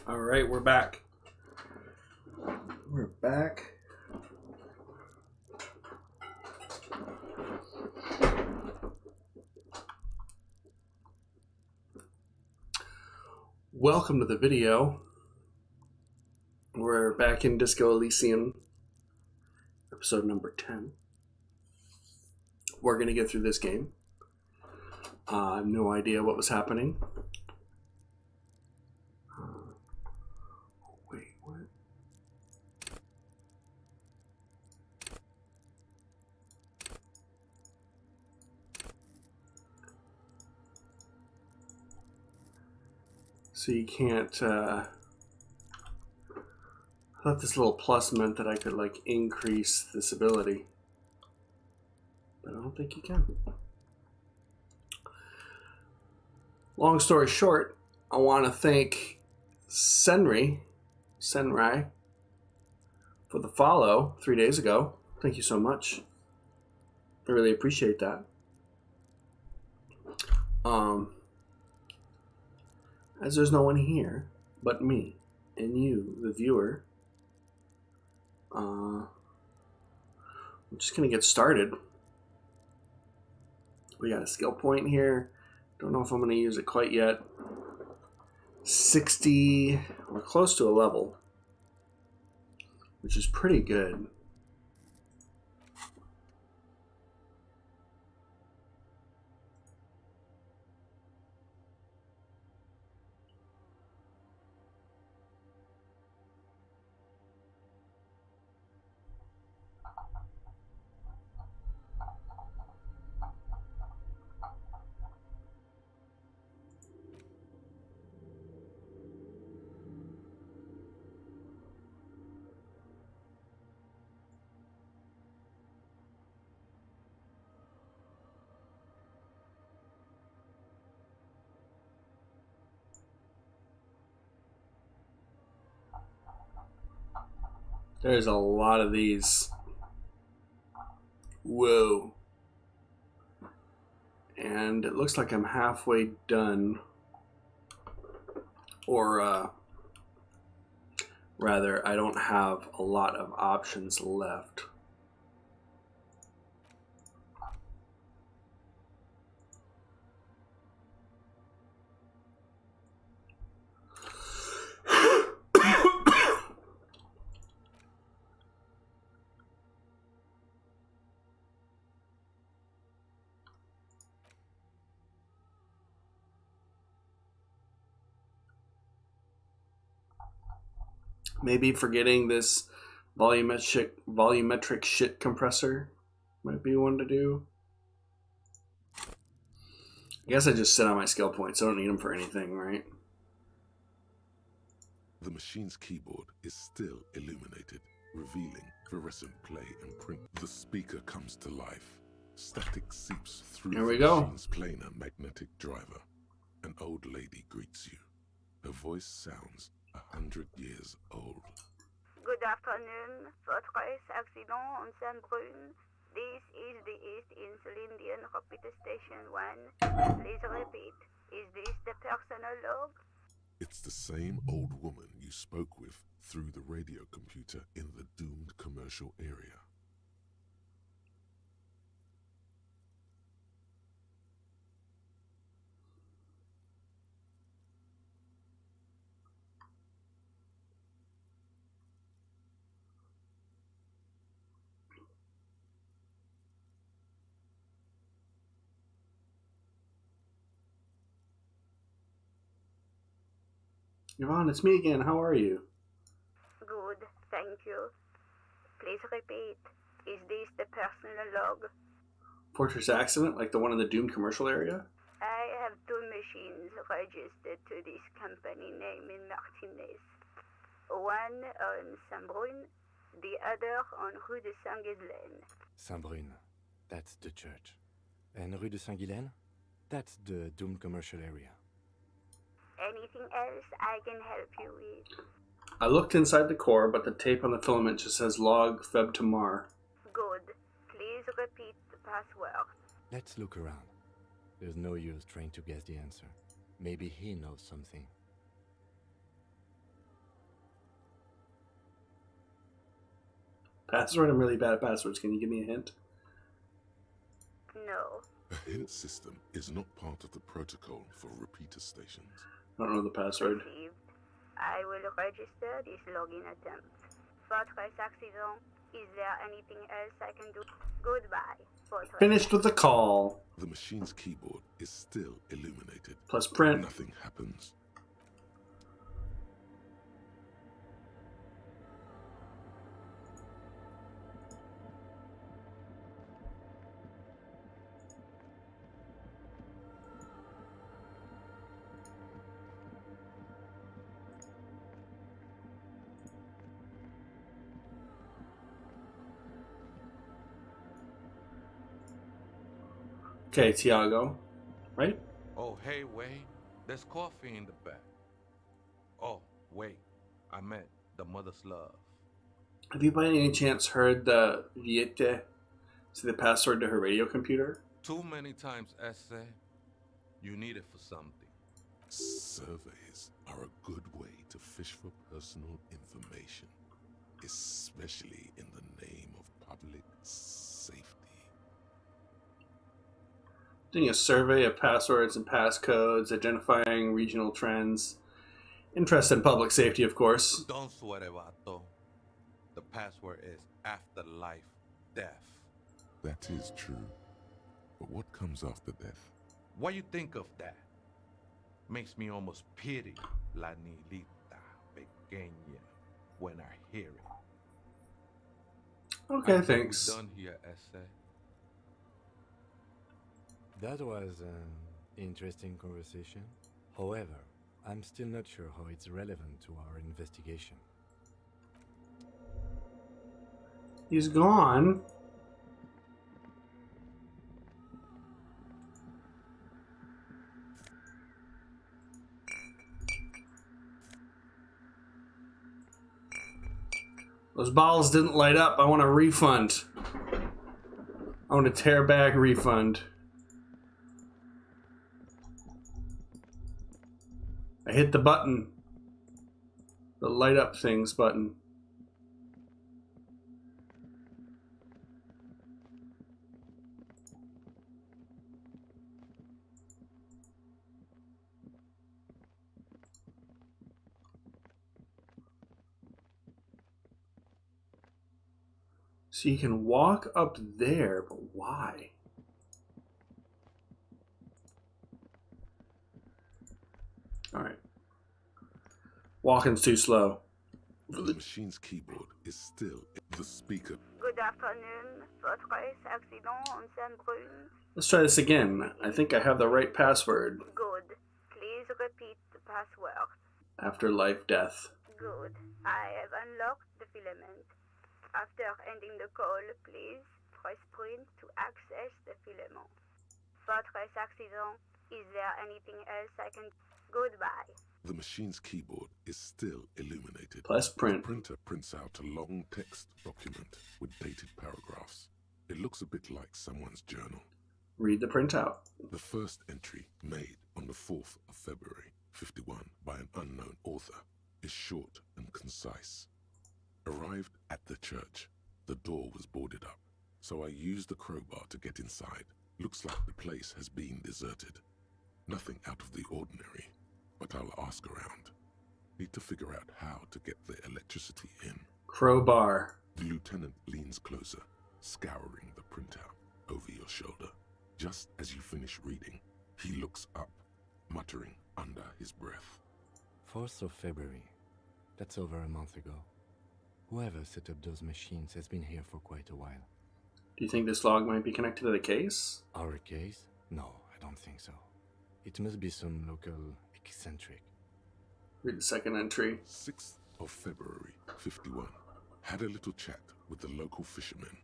All right, we're back. We're back. Welcome to the video. We're back in Disco Elysium, episode number 10. We're going to get through this game. I have no idea what was happening. Wait, what? So you can't, I thought this little plus meant that I could, like, increase this ability. But I don't think you can. Long story short, I want to thank Senrai, for the follow 3 days ago. Thank you so much. I really appreciate that. As there's no one here but me and you, the viewer, I'm just going to get started. We got a skill point here. Don't know if I'm going to use it quite yet. 60, we're close to a level, which is pretty good. There's a lot of these. Whoa. And it looks like I'm halfway done. Or, rather, I don't have a lot of options left. Maybe forgetting this volumetric shit compressor might be one to do. I guess I just sit on my skill points. I don't need them for anything, right? The machine's keyboard is still illuminated, revealing fluorescent play and print. The speaker comes to life. Static seeps through There we the go. machine's planar magnetic driver. An old lady greets you. Her voice sounds 100 years old. Good afternoon. Votre accident on Saint-Brun. This is the East Elysium Repeater Station 1. Please repeat. Is this the personal log? It's the same old woman you spoke with through the radio computer in the doomed commercial area. Yvonne, it's me again. How are you? Good, thank you. Please repeat. Is this the personal log? Fortress accident, like the one in the doomed commercial area? I have two machines registered to this company name in Martinez. One on Saint-Brun, the other on Rue de Saint-Ghislaine. Saint-Brun, that's the church. And Rue de Saint-Ghislaine, that's the doomed commercial area. Anything else I can help you with? I looked inside the core, but the tape on the filament just says log Feb to Mar. Good. Please repeat the password. Let's look around. There's no use trying to guess the answer. Maybe he knows something. Password? I'm really bad at passwords. Can you give me a hint? No. A hint system is not part of the protocol for repeater stations. I don't know the password. Received. I will register this login attempt. Fortress accident. Is there anything else I can do? Goodbye, Fortress. Finished with the call. The machine's keyboard is still illuminated. Plus print. Nothing happens. Okay, Tiago. Right? Oh, hey, Wade. There's coffee in the back. Oh, wait. I meant the mother's love. Have you by any chance heard the Viete say the password to her radio computer? Too many times, essay. You need it for something. Surveys are a good way to fish for personal information, especially in the name of public safety. Doing a survey of passwords and passcodes, identifying regional trends. Interest in public safety, of course. Don't sweat it, vato. The password is afterlife death. That is true. But what comes after death? What you think of that? Makes me almost pity La Nilita Pequeña when I hear it. Okay, I think thanks. we're done here, essay. That was an interesting conversation. However, I'm still not sure how it's relevant to our investigation. He's gone. Those balls didn't light up. I want a refund. I want a tear back refund. I hit the button. The light up things button. So you can walk up there, but why? Alright. Walking's too slow. The machine's keyboard is still the speaker. Good afternoon, Fortress accident on Saint-Brune. Let's try this again. I think I have the right password. Good. Please repeat the password. Afterlife death. Good. I have unlocked the filament. After ending the call, please press print to access the filament. Fortress accident. Is there anything else I can... Goodbye. The machine's keyboard is still illuminated. Plus The print. printer prints out a long text document with dated paragraphs. It looks a bit like someone's journal. Read the printout. The first entry, made on the 4th of February, 51, by an unknown author, is short and concise. Arrived at the church. The door was boarded up, so I used the crowbar to get inside. Looks like the place has been deserted. Nothing out of the ordinary, but I'll ask around. Need to figure out how to get the electricity in. Crowbar. The lieutenant leans closer, scouring the printout over your shoulder. Just as you finish reading, he looks up, muttering under his breath. 4th of February. That's over a month ago. Whoever set up those machines has been here for quite a while. Do you think this log might be connected to the case? Our case? No, I don't think so. It must be some local eccentric. Read the second entry. 6th of February, 51. Had a little chat with the local fishermen.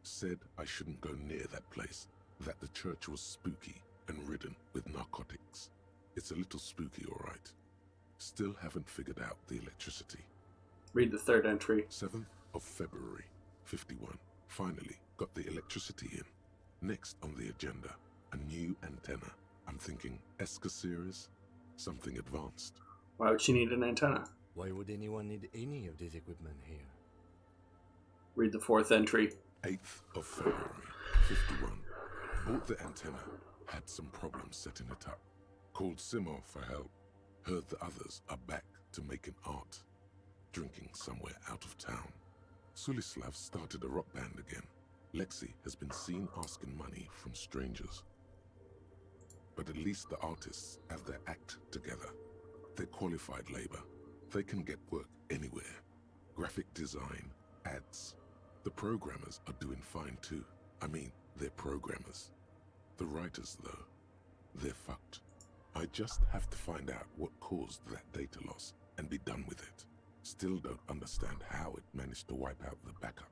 Said I shouldn't go near that place, that the church was spooky and ridden with narcotics. It's a little spooky, all right. Still haven't figured out the electricity. Read the third entry. 7th of February, 51. Finally got the electricity in. Next on the agenda, a new antenna. I'm thinking ESCA series, something advanced. Why would she need an antenna? Why would anyone need any of this equipment here? Read the 4th entry. 8th of February, 51. Bought the antenna, had some problems setting it up. Called Simon for help. Heard the others are back to making art. Drinking somewhere out of town. Sulislav started a rock band again. Lexi has been seen asking money from strangers. But at least the artists have their act together. They're qualified labor. They can get work anywhere. Graphic design, ads. The programmers are doing fine too. I mean, they're programmers. The writers, though, they're fucked. I just have to find out what caused that data loss and be done with it. Still don't understand how it managed to wipe out the backup,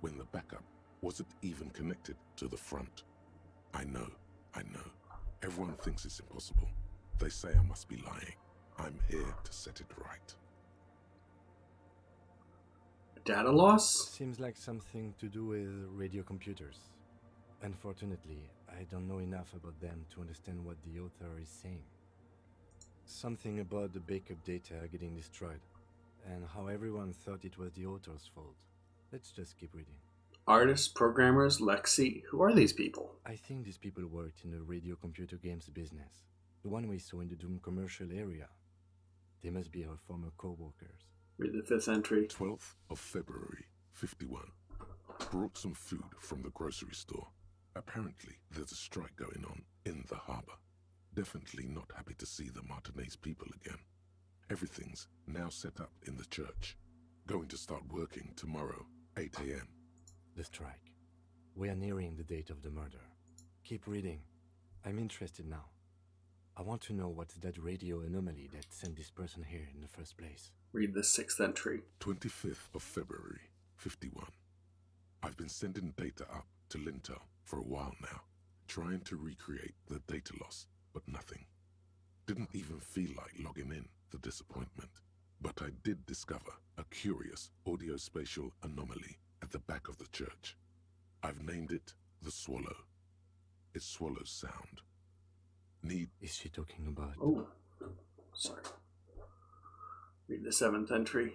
when the backup wasn't even connected to the front. I know. Everyone thinks it's impossible. They say I must be lying. I'm here to set it right. Data loss? Seems like something to do with radio computers. Unfortunately, I don't know enough about them to understand what the author is saying. Something about the backup data getting destroyed, and how everyone thought it was the author's fault. Let's just keep reading. Artists, programmers, Lexi. Who are these people? I think these people worked in the radio computer games business. The one we saw in the Doom commercial area. They must be our former co-workers. Read the 5th entry. 12th of February, 51. Brought some food from the grocery store. Apparently, there's a strike going on in the harbor. Definitely not happy to see the Martinez people again. Everything's now set up in the church. Going to start working tomorrow, 8 a.m. The strike. We are nearing the date of the murder. Keep reading. I'm interested now. I want to know what's that radio anomaly that sent this person here in the first place. Read the 6th entry. 25th of February, 51. I've been sending data up to Lintel for a while now, trying to recreate the data loss, but nothing. Didn't even feel like logging in, the disappointment. But I did discover a curious audio-spatial anomaly at the back of the church. I've named it the Swallow. It swallows sound. Is she talking about? Oh, sorry. Read the 7th entry.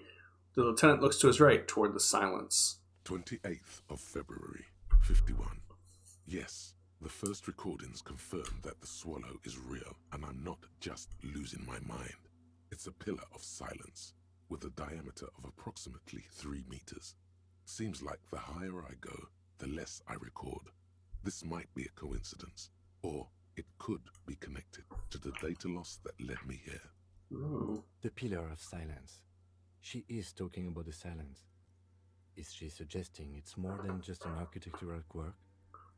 The lieutenant looks to his right, toward the silence. 28th of February, 51. Yes, the first recordings confirm that the swallow is real, and I'm not just losing my mind. It's a pillar of silence, with a diameter of approximately 3 meters. Seems like the higher I go, the less I record. This might be a coincidence, or it could be connected to the data loss that led me here. Ooh. The pillar of silence. She is talking about the silence. Is she suggesting it's more than just an architectural quirk?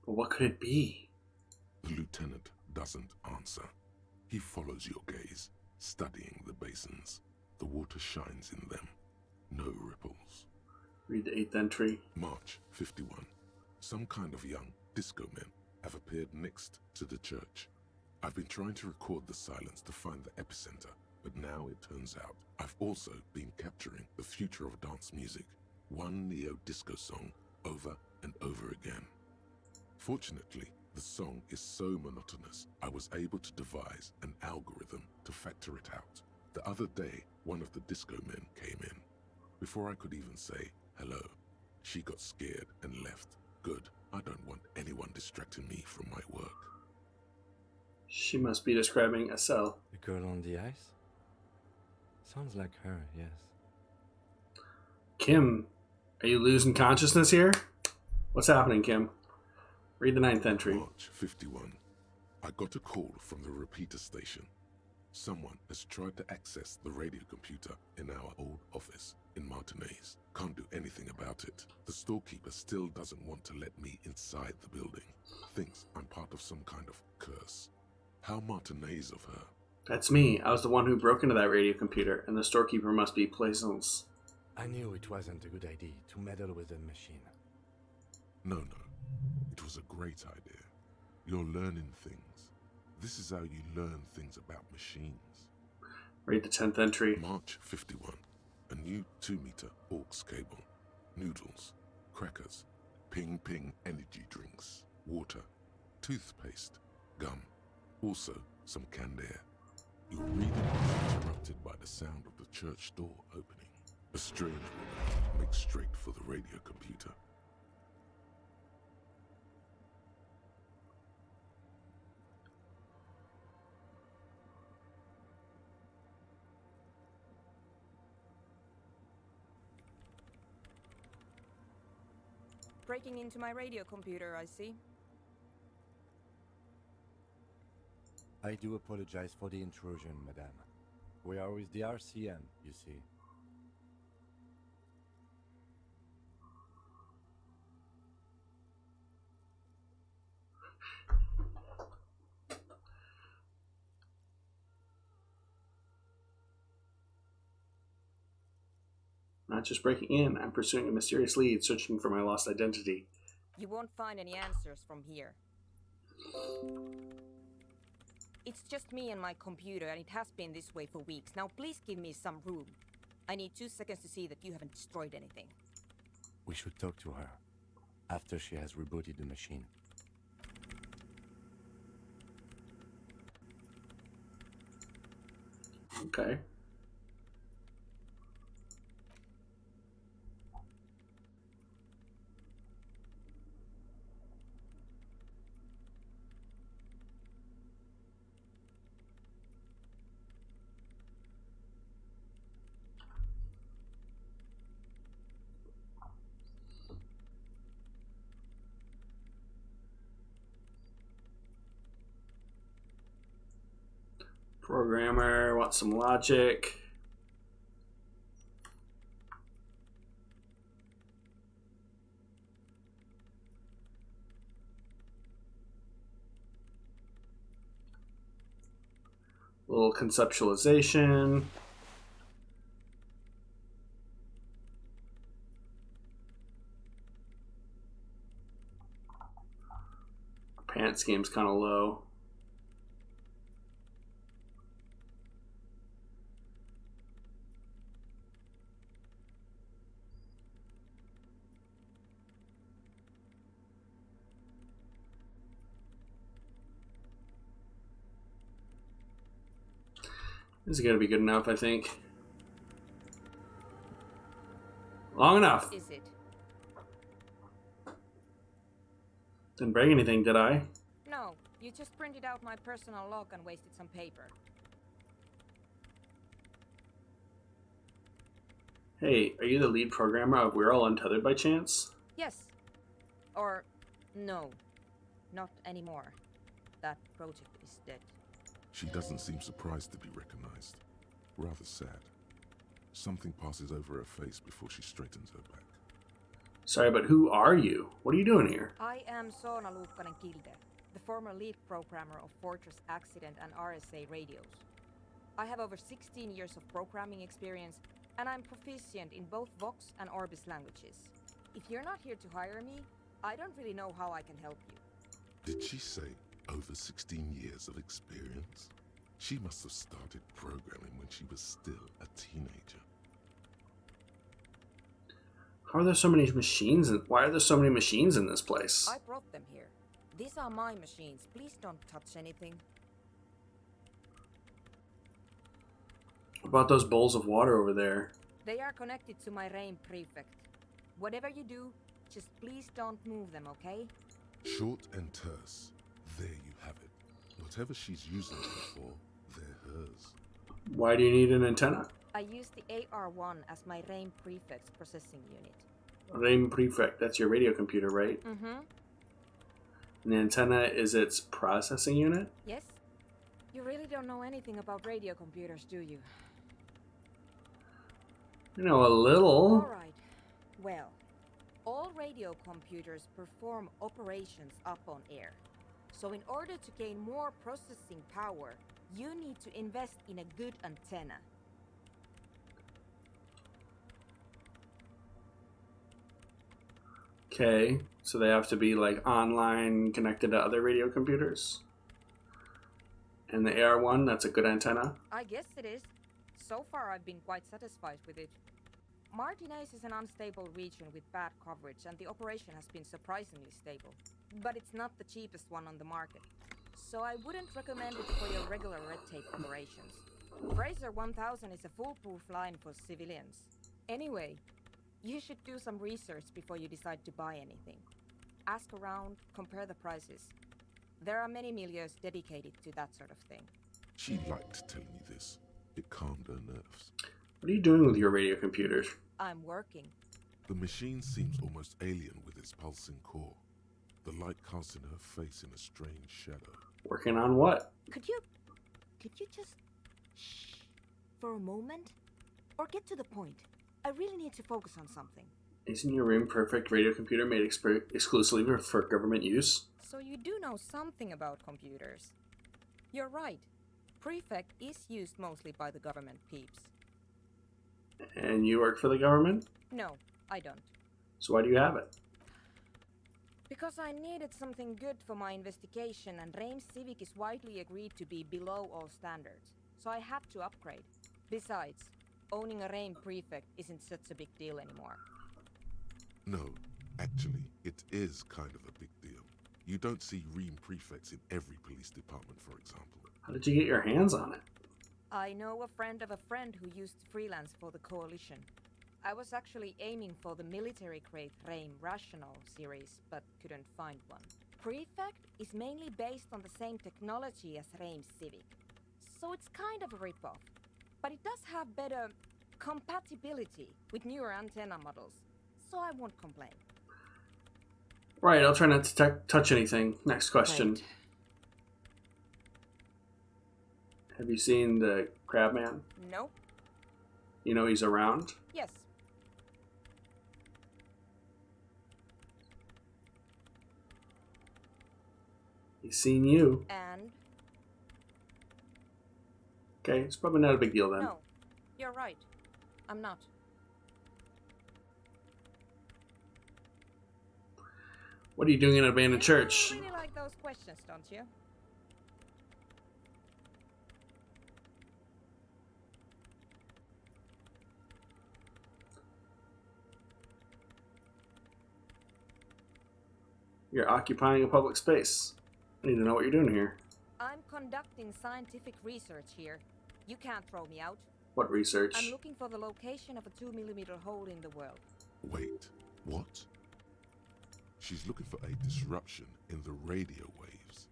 But what could it be? The lieutenant doesn't answer. He follows your gaze, studying the basins. The water shines in them. No ripples. Read the 8th entry. March 51. Some kind of young disco men have appeared next to the church. I've been trying to record the silence to find the epicenter, but now it turns out I've also been capturing the future of dance music, one neo-disco song over and over again. Fortunately, the song is so monotonous, I was able to devise an algorithm to factor it out. The other day, one of the disco men came in. Before I could even say hello, she got scared and left. Good, I don't want anyone distracting me from my work. She must be describing a cell. The girl on the ice? Sounds like her, yes. Kim, are you losing consciousness here? What's happening, Kim? Read the 9th entry. March 51. I got a call from the repeater station. Someone has tried to access the radio computer in our old office in Martinez. Can't do anything about it. The storekeeper still doesn't want to let me inside the building. Thinks I'm part of some kind of curse. How Martinez of her. That's me. I was the one who broke into that radio computer, and the storekeeper must be Plaisance. I knew it wasn't a good idea to meddle with the machine. No. It was a great idea. You're learning things. This is how you learn things about machines. Read the 10th entry. March 51. A new 2-meter aux cable. Noodles. Crackers. Ping energy drinks. Water. Toothpaste. Gum. Also, some canned air. Your reading is interrupted by the sound of the church door opening. A strange woman makes straight for the radio computer. Breaking into my radio computer, I see. I do apologize for the intrusion, madame. We are with the RCM, you see. Not just breaking in, I'm pursuing a mysterious lead, searching for my lost identity. You won't find any answers from here. It's just me and my computer, and it has been this way for weeks. Now please give me some room. I need 2 seconds to see that you haven't destroyed anything. We should talk to her after she has rebooted the machine. Okay. Programmer, want some logic. A little conceptualization. Pants game's kind of low. This is going to be good enough, I think. Long enough. Is it? Didn't break anything, did I? No, you just printed out my personal log and wasted some paper. Hey, are you the lead programmer of We're All Untethered by chance? Yes. Or, no. Not anymore. That project is dead. She doesn't seem surprised to be recognized. Rather sad. Something passes over her face before she straightens her back. Sorry, but who are you? What are you doing here? I am Soona Luukkanen-Kilde, the former lead programmer of Fortress Accident and RSA radios. I have over 16 years of programming experience, and I'm proficient in both Vox and Orbis languages. If you're not here to hire me, I don't really know how I can help you. Did she say over 16 years of experience? She must have started programming when she was still a teenager. How are there so many machines? Why are there so many machines in this place? I brought them here. These are my machines. Please don't touch anything. What about those bowls of water over there? They are connected to my RAIN prefect. Whatever you do, just please don't move them, okay? Short and terse. There you have it. Whatever she's using them for, they're hers. Why do you need an antenna? I use the AR1 as my RAIN prefect's processing unit. RAIN prefect, that's your radio computer, right? Mm-hmm. And the antenna is its processing unit? Yes? You really don't know anything about radio computers, do you? You know, a little. Alright. Well, all radio computers perform operations up on air. So in order to gain more processing power, you need to invest in a good antenna. Okay, so they have to be like online connected to other radio computers? And the AR1, that's a good antenna? I guess it is. So far I've been quite satisfied with it. Martinez is an unstable region with bad coverage, and the operation has been surprisingly stable. But it's not the cheapest one on the market. So I wouldn't recommend it for your regular red tape operations. Fraser 1000 is a foolproof line for civilians. Anyway, You should do some research before you decide to buy anything. Ask around, compare the prices. There are many milieus dedicated to that sort of thing. She liked telling you this. It calmed her nerves. What are you doing with your radio computers? I'm working. The machine seems almost alien with its pulsing core. The light casts in her face in a strange shadow. Working on what? Could you just shh for a moment? Or get to the point. I really need to focus on something. Isn't your room perfect radio computer made exclusively for government use? So you do know something about computers. You're right. Prefect is used mostly by the government peeps. And you work for the government? No, I don't. So why do you have it? Because I needed something good for my investigation, and Reims Civic is widely agreed to be below all standards. So I had to upgrade. Besides, owning a Reims prefect isn't such a big deal anymore. No, actually, it is kind of a big deal. You don't see Ream prefects in every police department, for example. How did you get your hands on it? I know a friend of a friend who used to freelance for the Coalition. I was actually aiming for the military-grade Reims Rational series, but couldn't find one. Prefect is mainly based on the same technology as Reims Civic, so it's kind of a rip-off. But it does have better compatibility with newer antenna models, so I won't complain. Right, I'll try not to touch anything. Next question. Right. Have you seen the Crabman? Nope. You know he's around? Yes. He's seen you. And? Okay, it's probably not a big deal then. No. You're right. I'm not. What are you doing in an abandoned church? You really like those questions, don't you? You're occupying a public space. I need to know what you're doing here. I'm conducting scientific research here. You can't throw me out. What research? I'm looking for the location of a 2mm hole in the world. Wait, what? She's looking for a disruption in the radio waves.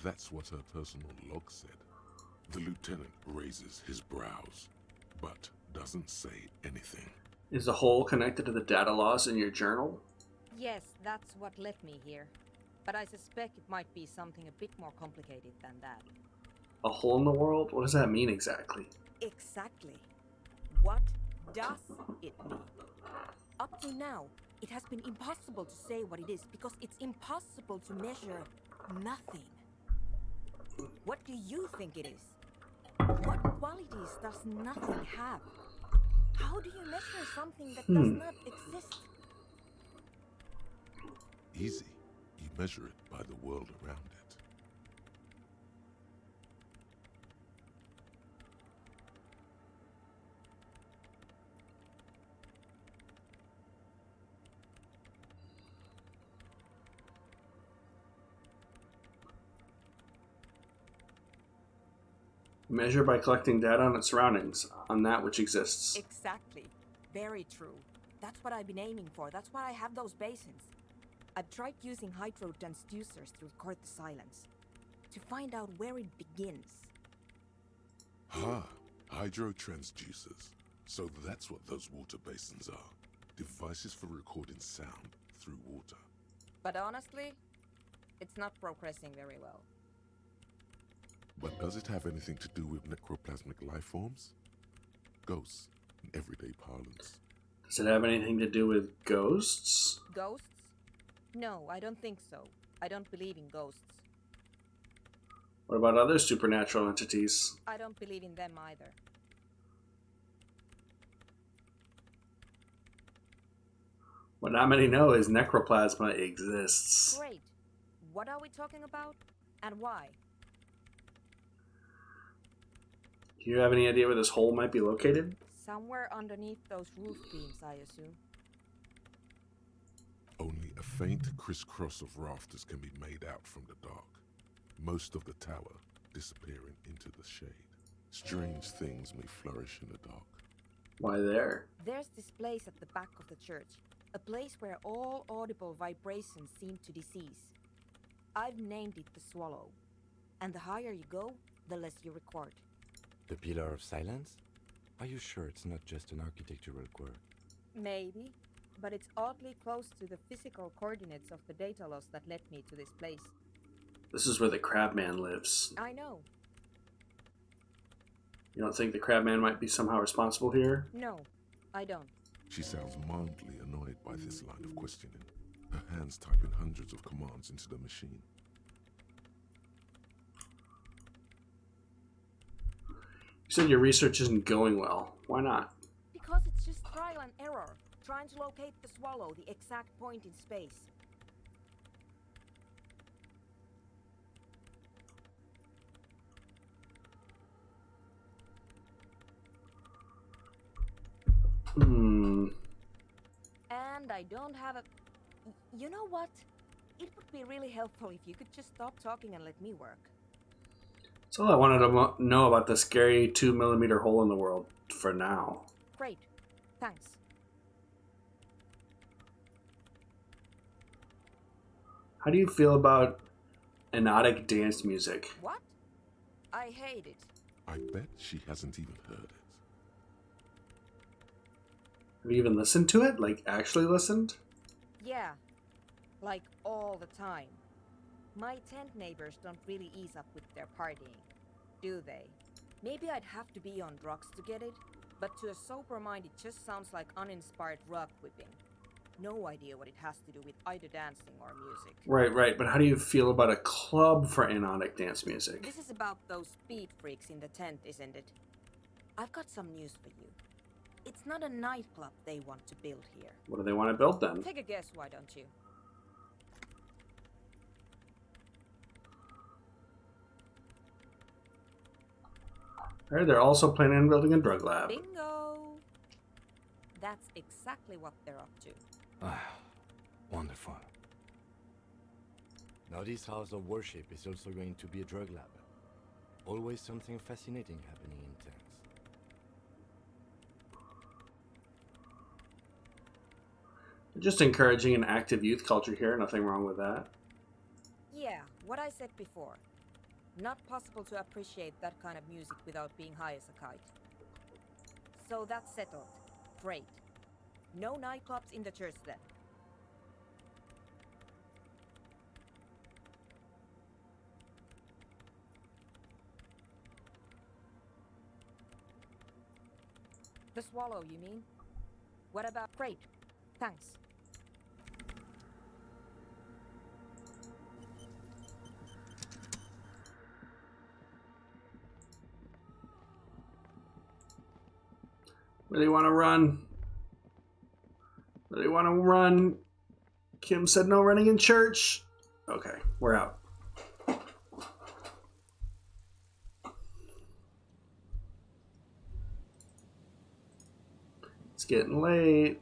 That's what her personal log said. The lieutenant raises his brows, but doesn't say anything. Is the hole connected to the data loss in your journal? Yes, that's what led me here. But I suspect it might be something a bit more complicated than that. A hole in the world? What does that mean exactly? Exactly. What does it mean? Up to now, it has been impossible to say what it is because it's impossible to measure nothing. What do you think it is? What qualities does nothing have? How do you measure something that does not exist? Easy. You measure it by the world around it. Measure by collecting data on its surroundings, on that which exists. Exactly. Very true. That's what I've been aiming for. That's why I have those basins. I've tried using hydro transducers to record the silence, to find out where it begins. Hydrotransducers. So that's what those water basins are. Devices for recording sound through water. But honestly, it's not progressing very well. But does it have anything to do with necroplasmic life forms? Ghosts, in everyday parlance. Does it have anything to do with ghosts? Ghosts? No, I don't think so. I don't believe in ghosts. What about other supernatural entities? I don't believe in them either. What not many know is necroplasma exists. Great. What are we talking about? And why? Do you have any idea where this hole might be located? Somewhere underneath those roof beams, I assume. Only a faint crisscross of rafters can be made out from the dark. Most of the tower disappearing into the shade. Strange things may flourish in the dark. Why there? There's this place at the back of the church, a place where all audible vibrations seem to decease. I've named it the Swallow, and the higher you go, the less you record. The Pillar of Silence? Are you sure it's not just an architectural quirk? Maybe, but it's oddly close to the physical coordinates of the data loss that led me to this place. This is where the Crabman lives. I know. You don't think the Crabman might be somehow responsible here? No, I don't. She sounds mildly annoyed by this line of questioning, her hands typing hundreds of commands into the machine. You said your research isn't going well. Why not? Because it's just trial and error, trying to locate the Swallow, the exact point in space. And I don't have a... You know what? It would be really helpful if you could just stop talking and let me work. That's all I wanted to know about the scary 2mm hole in the world for now. Great. Thanks. How do you feel about hypnotic dance music? What? I hate it. I bet she hasn't even heard it. Have you even listened to it? Like, actually listened? Yeah. Like, all the time. My tent neighbors don't really ease up with their partying, do they? Maybe I'd have to be on drugs to get it, but to a sober mind it just sounds like uninspired rug whipping. No idea what it has to do with either dancing or music. Right, but how do you feel about a club for hypnotic dance music? This is about those speed freaks in the tent, isn't it? I've got some news for you. It's not a nightclub they want to build here. What do they want to build then? Take a guess, why don't you? I heard they're also planning on building a drug lab. Bingo! That's exactly what they're up to. Ah, wonderful. Now this house of worship is also going to be a drug lab. Always something fascinating happening in tents. Just encouraging an active youth culture here, nothing wrong with that. Yeah, what I said before. Not possible to appreciate that kind of music without being high as a kite. So that's settled. Great. No nightclubs in the church then. The Swallow, you mean? What about... Great. Thanks. Really want to run. Really want to run. Kim said no running in church. Okay, we're out. It's getting late.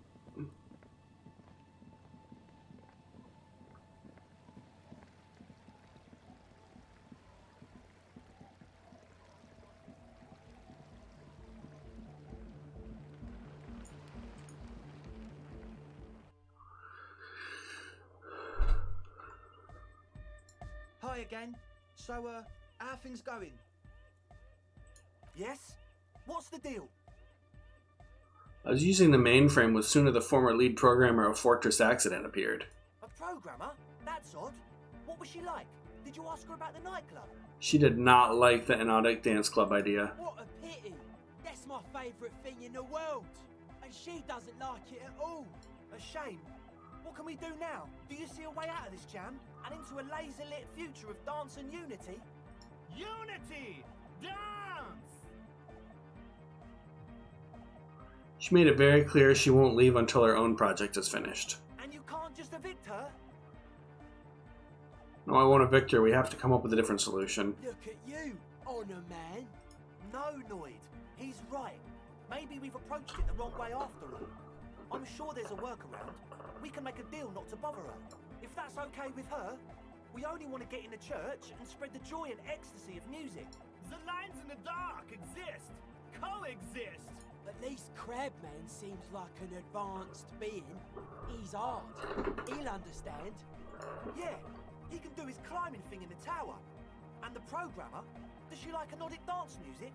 Hi again. So, how are things going? Yes? What's the deal? I was using the mainframe when sooner the former lead programmer of Fortress Accident appeared. A programmer? That's odd. What was she like? Did you ask her about the nightclub? She did not like the Hypnotic Dance Club idea. What a pity. That's my favourite thing in the world. And she doesn't like it at all. A shame. What can we do now? Do you see a way out of this jam? And into a laser-lit future of dance and unity? Unity! Dance! She made it very clear she won't leave until her own project is finished. And you can't just evict her? No, I won't evict her. We have to come up with a different solution. Look at you, Honor Man. No, Noid. He's right. Maybe we've approached it the wrong way after all. I'm sure there's a workaround. We can make a deal not to bother her. If that's okay with her, we only want to get in the church and spread the joy and ecstasy of music. The lines in the dark exist. Coexist. But At least Crabman seems like an advanced being. He's hard. He'll understand. Yeah, he can do his climbing thing in the tower. And the programmer, does she like Nordic dance music?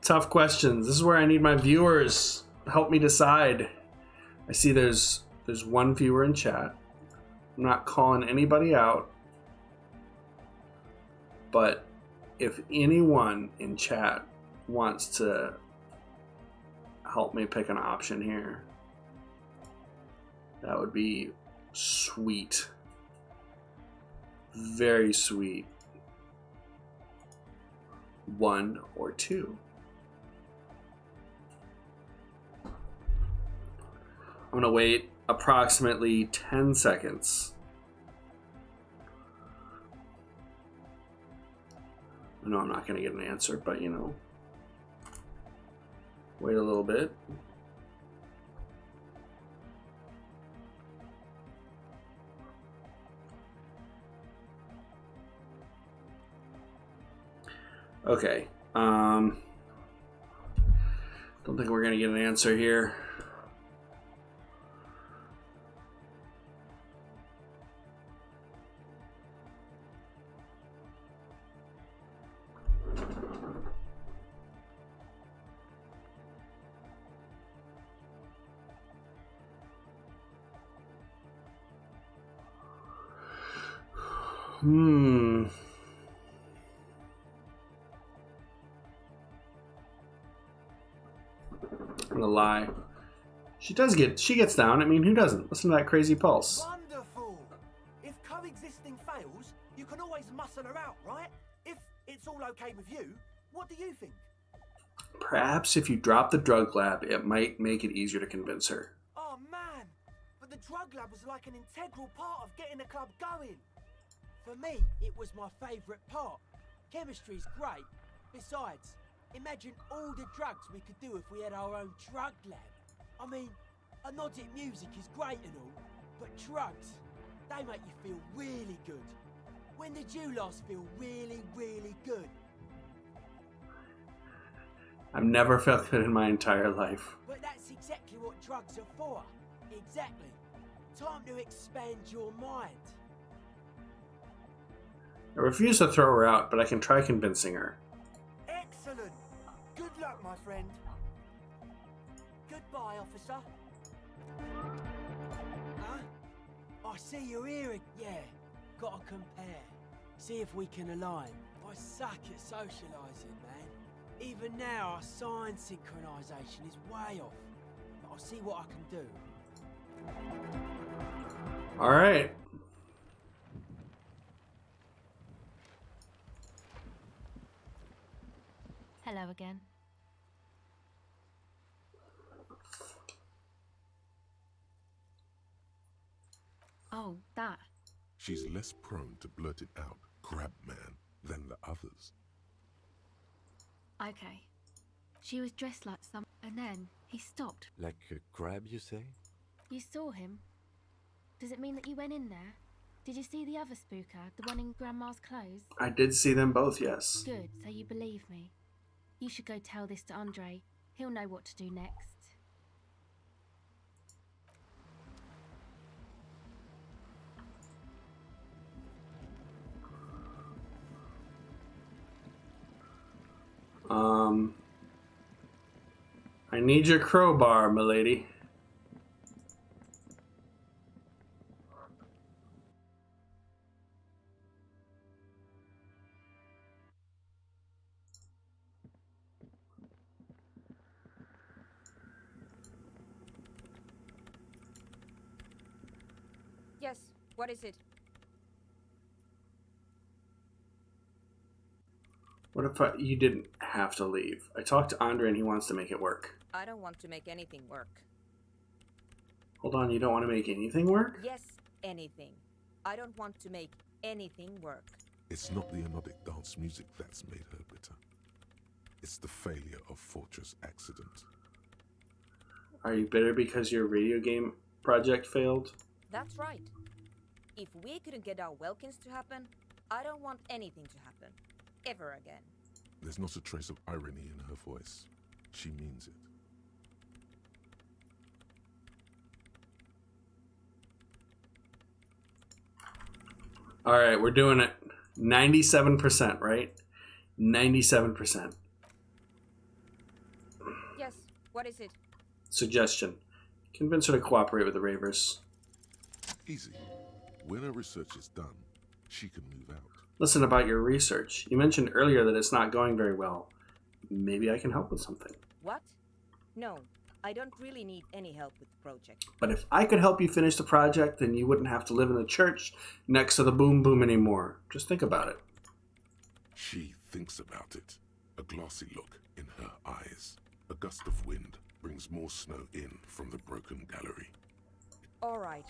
Tough questions. This is where I need my viewers to help me decide. I see there's one viewer in chat. I'm not calling anybody out, but if anyone in chat wants to help me pick an option here, that would be sweet. Very sweet. 1 or 2. I'm gonna wait approximately 10 seconds. I know I'm not gonna get an answer, but you know, wait a little bit. Okay. Don't think we're gonna get an answer here. I'm gonna lie. She gets down. I mean, who doesn't? Listen to that crazy pulse. Wonderful! If coexisting fails, you can always muscle her out, right? If it's all okay with you, what do you think? Perhaps if you drop the drug lab, it might make it easier to convince her. Oh man, but the drug lab was like an integral part of getting the club going. For me, it was my favourite part. Chemistry's great. Besides, imagine all the drugs we could do if we had our own drug lab. I mean, anodic music is great and all, but drugs, they make you feel really good. When did you last feel really, really good? I've never felt good in my entire life. But that's exactly what drugs are for. Exactly. Time to expand your mind. I refuse to throw her out, but I can try convincing her. Excellent! Good luck, my friend. Goodbye, officer. Huh? I see you're here. Yeah, gotta compare. See if we can align. I suck at socialising, man. Even now, our sign synchronisation is way off. But I'll see what I can do. Alright. Hello again. Oh, that. She's less prone to blurt it out, Crabman, than the others. Okay. She was dressed like some, and then he stopped. Like a crab, you say? You saw him? Does it mean that you went in there? Did you see the other spooker, the one in Grandma's clothes? I did see them both, yes. Good, so you believe me. You should go tell this to Andre. He'll know what to do next. I need your crowbar, milady. Yes, what is it? What if you didn't have to leave? I talked to Andre and he wants to make it work. I don't want to make anything work. Hold on, you don't want to make anything work? Yes, anything. I don't want to make anything work. It's not the anodic dance music that's made her bitter. It's the failure of Fortress Accident. Are you bitter because your radio game project failed? That's right. If we couldn't get our Welkins to happen, I don't want anything to happen. Ever again. There's not a trace of irony in her voice. She means it. Alright, we're doing it. 97%, right? 97%. Yes, what is it? Suggestion. Convince her to cooperate with the Ravers. Easy. When her research is done, she can move out. Listen, about your research. You mentioned earlier that it's not going very well. Maybe I can help with something. What? No, I don't really need any help with the project. But if I could help you finish the project, then you wouldn't have to live in the church next to the boom boom anymore. Just think about it. She thinks about it. A glassy look in her eyes. A gust of wind brings more snow in from the broken gallery. Alright.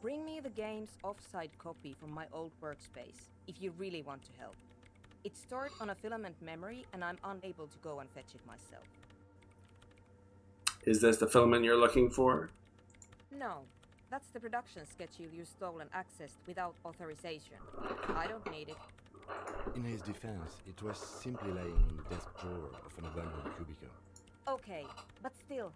Bring me the game's off-site copy from my old workspace, if you really want to help. It's stored on a filament memory, and I'm unable to go and fetch it myself. Is this the filament you're looking for? No, that's the production schedule you stole and accessed without authorization. I don't need it. In his defense, it was simply lying in the desk drawer of an abandoned cubicle. Okay, but still,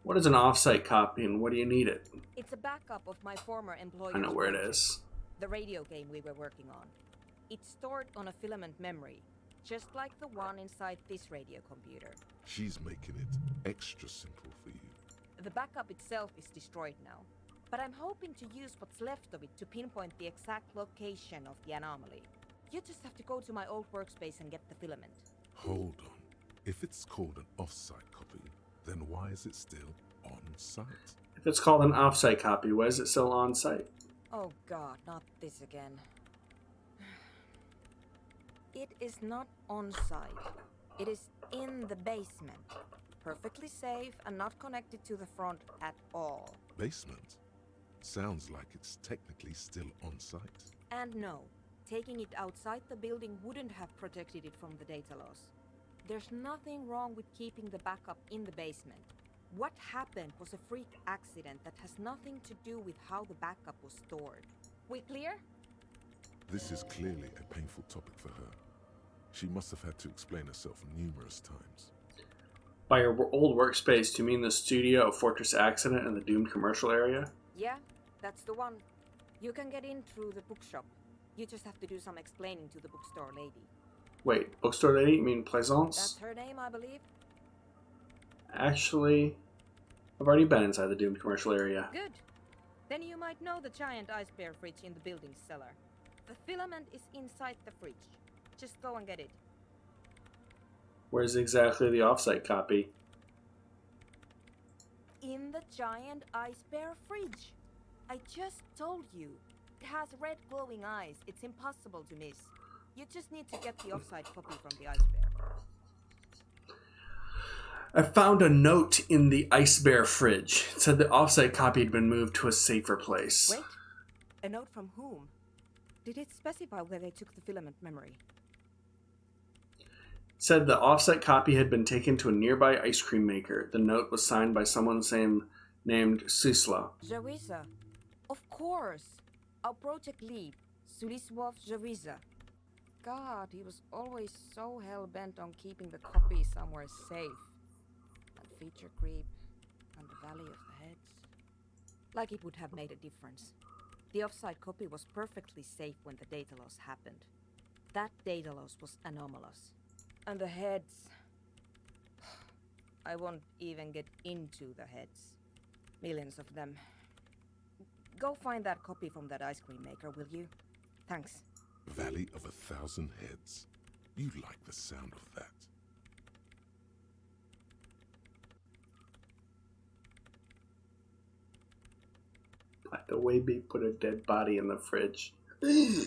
What is an off-site copy and what do you need it? it's a backup of my former employer's I know where it project, is. the radio game we were working on. It's stored on a filament memory, just like the one inside this radio computer. She's making it extra simple for you. The backup itself is destroyed now, but I'm hoping to use what's left of it to pinpoint the exact location of the anomaly. You just have to go to my old workspace and get the filament. Hold on. If it's called an off-site copy, then why is it still on-site? If it's called an off-site copy, why is it still on-site? Oh god, not this again. It is not on-site. It is in the basement. Perfectly safe and not connected to the front at all. Basement? Sounds like it's technically still on-site. And no, taking it outside the building wouldn't have protected it from the data loss. There's nothing wrong with keeping the backup in the basement. What happened was a freak accident that has nothing to do with how the backup was stored. We clear? This is clearly a painful topic for her. She must have had to explain herself numerous times. By your old workspace, do you mean the studio of Fortress Accident in the doomed commercial area? Yeah, that's the one. You can get in through the bookshop. You just have to do some explaining to the bookstore lady. Wait, bookstore lady? You mean Plaisance? That's her name, I believe. Actually, I've already been inside the doomed commercial area. Good. Then you might know the giant ice bear fridge in the building's cellar. The filament is inside the fridge. Just go and get it. Where's exactly the offsite copy? In the giant ice bear fridge. I just told you. It has red glowing eyes. It's impossible to miss. You just need to get the offsite copy from the ice bear. I found a note in the ice bear fridge. It said the offsite copy had been moved to a safer place. Wait. A note from whom? Did it specify where they took the filament memory? It said the offsite copy had been taken to a nearby ice cream maker. The note was signed by someone named Susla. Jawiza. Of course. Our project lead, Suliswov Jawiza. God, he was always so hell-bent on keeping the copy somewhere safe. And feature creep, and the Valley of the Heads. Like it would have made a difference. The offsite copy was perfectly safe when the data loss happened. That data loss was anomalous. And the heads... I won't even get into the heads. Millions of them. Go find that copy from that ice cream maker, will you? Thanks. Valley of 1,000 Heads. You like the sound of that. By the way, they put a dead body in the fridge. I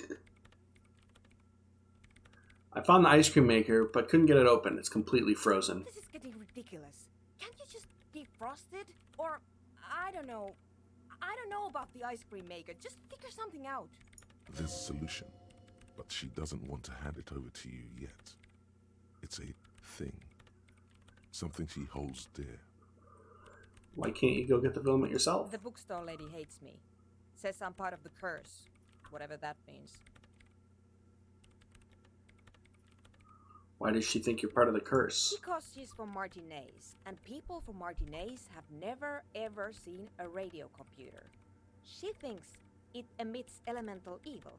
found the ice cream maker, but couldn't get it open. It's completely frozen. This is getting ridiculous. Can't you just defrost it? Or, I don't know. I don't know about the ice cream maker. Just figure something out. There's a solution, but she doesn't want to hand it over to you yet. It's a thing. Something she holds dear. Why can't you go get the filament yourself? The bookstore lady hates me. Says I'm part of the curse. Whatever that means. Why does she think you're part of the curse? Because she's from Martinez, and people from Martinez have never ever seen a radio computer. She thinks it emits elemental evil.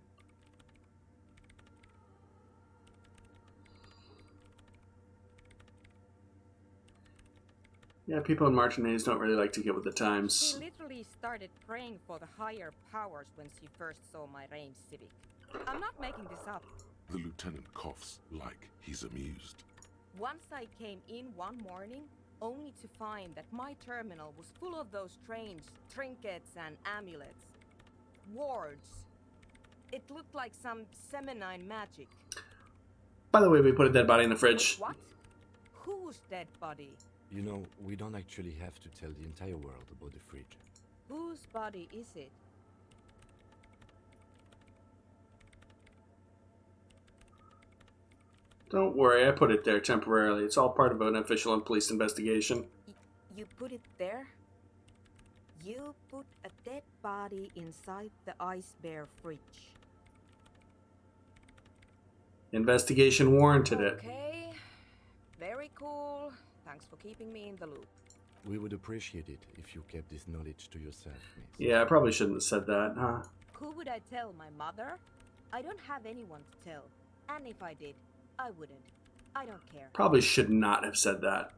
Yeah, people in Martinez don't really like to get with the times. She literally started praying for the higher powers when she first saw my Reims Civic. I'm not making this up. The lieutenant coughs like he's amused. Once I came in one morning, only to find that my terminal was full of those strange trinkets and amulets. Wards. It looked like some Semenine magic. By the way, we put a dead body in the fridge. What? Whose dead body? You know, we don't actually have to tell the entire world about the fridge. Whose body is it? Don't worry, I put it there temporarily. It's all part of an official and police investigation. You put it there? You put a dead body inside the ice bear fridge. Investigation warranted it. Okay. Very cool. Thanks for keeping me in the loop. We would appreciate it if you kept this knowledge to yourself, miss. Yeah, I probably shouldn't have said that, huh? Who would I tell? My mother? I don't have anyone to tell. And if I did, I wouldn't. I don't care. Probably should not have said that.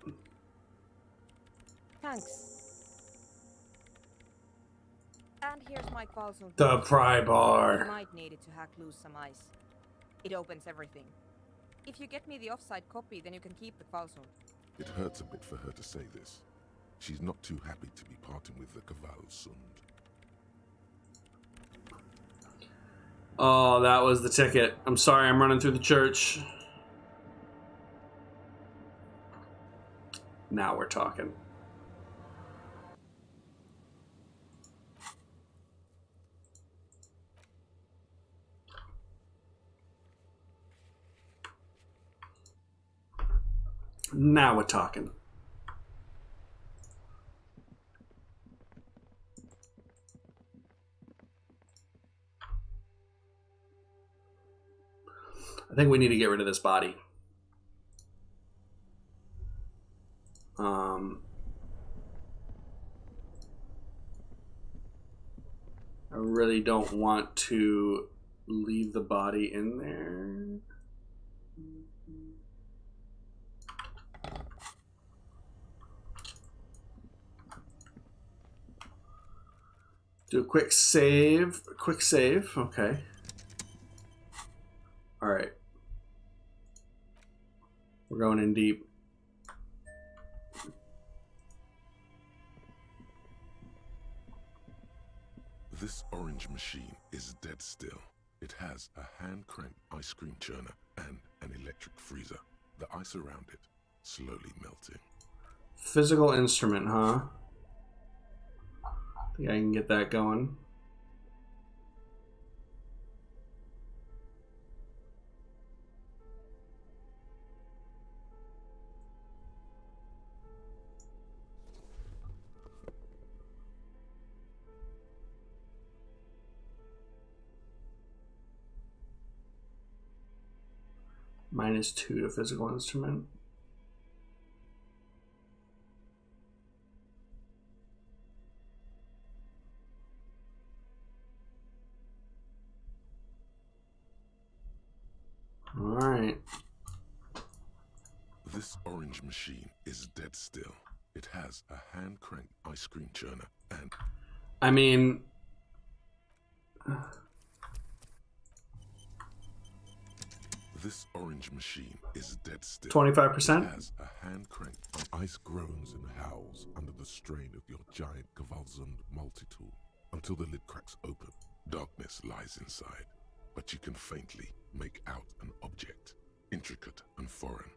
Thanks. And here's my Qualzone. The pry You bar. might need it to hack loose some ice. It opens everything. If you get me the offside copy, then you can keep the Qualzone. It hurts a bit for her to say this. She's not too happy to be parting with the Kvalsund. Oh, that was the ticket. I'm sorry, I'm running through the church. Now we're talking. Now we're talking. I think we need to get rid of this body. I really don't want to leave the body in there. Do a quick save. Quick save. Okay. All right. We're going in deep. This orange machine is dead still. It has a hand-cranked ice cream churner and an electric freezer. The ice around it slowly melting. Physical instrument, huh? Think I can get that going. -2 to physical instrument. All right. This orange machine is dead still. It has a hand-cranked ice cream churner and... I mean... This orange machine is dead still. 25%? It has a hand-cranked... Ice groans and howls under the strain of your giant Kvalsund multi-tool. Until the lid cracks open, darkness lies inside. But you can faintly make out an object, intricate and foreign,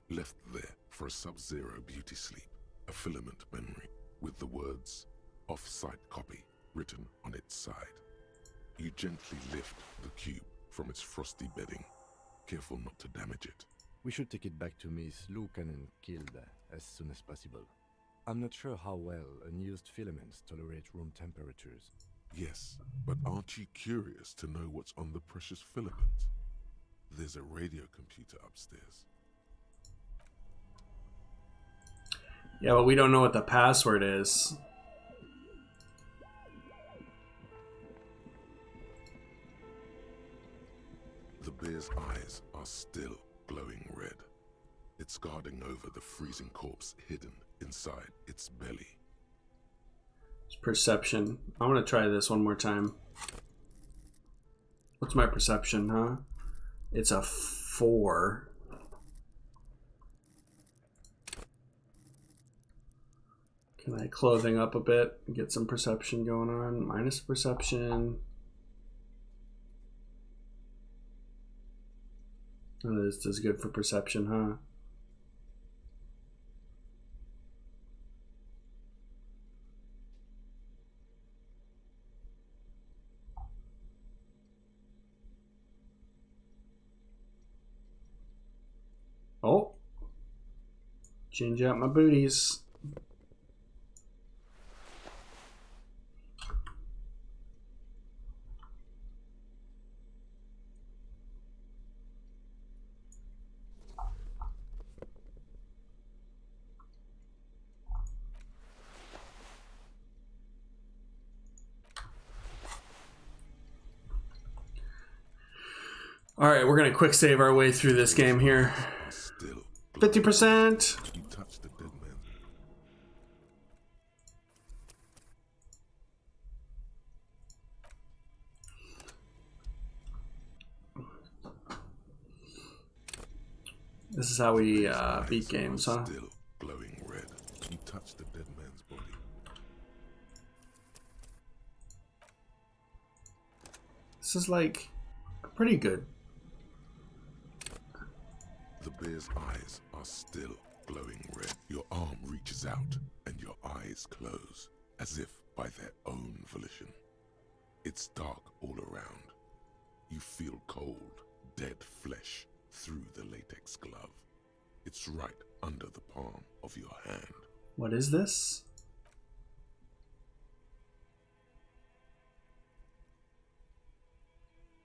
left there for a sub-zero beauty sleep, a filament memory with the words off-site copy written on its side. You gently lift the cube from its frosty bedding, careful not to damage it. We should take it back to Miss Lukanen Kilde as soon as possible. I'm not sure how well unused filaments tolerate room temperatures. Yes, but aren't you curious to know what's on the precious filament? There's a radio computer upstairs. Yeah, but we don't know what the password is. The bear's eyes are still glowing red. It's guarding over the freezing corpse hidden inside its belly. It's perception. I want to try this one more time. What's my perception, huh? It's a 4. Can I clothing up a bit and get some perception going on? Minus perception. Oh, this is good for perception, huh? Oh. Change out my booties. All right, we're gonna quick save our way through this game here. 50%. You touch the dead man. This is how we beat games, huh? Still glowing red. You touch the dead man's body. This is like pretty good. The bear's eyes are still glowing red. Your arm reaches out and your eyes close, as if by their own volition. It's dark all around. You feel cold, dead flesh through the latex glove. It's right under the palm of your hand. What is this?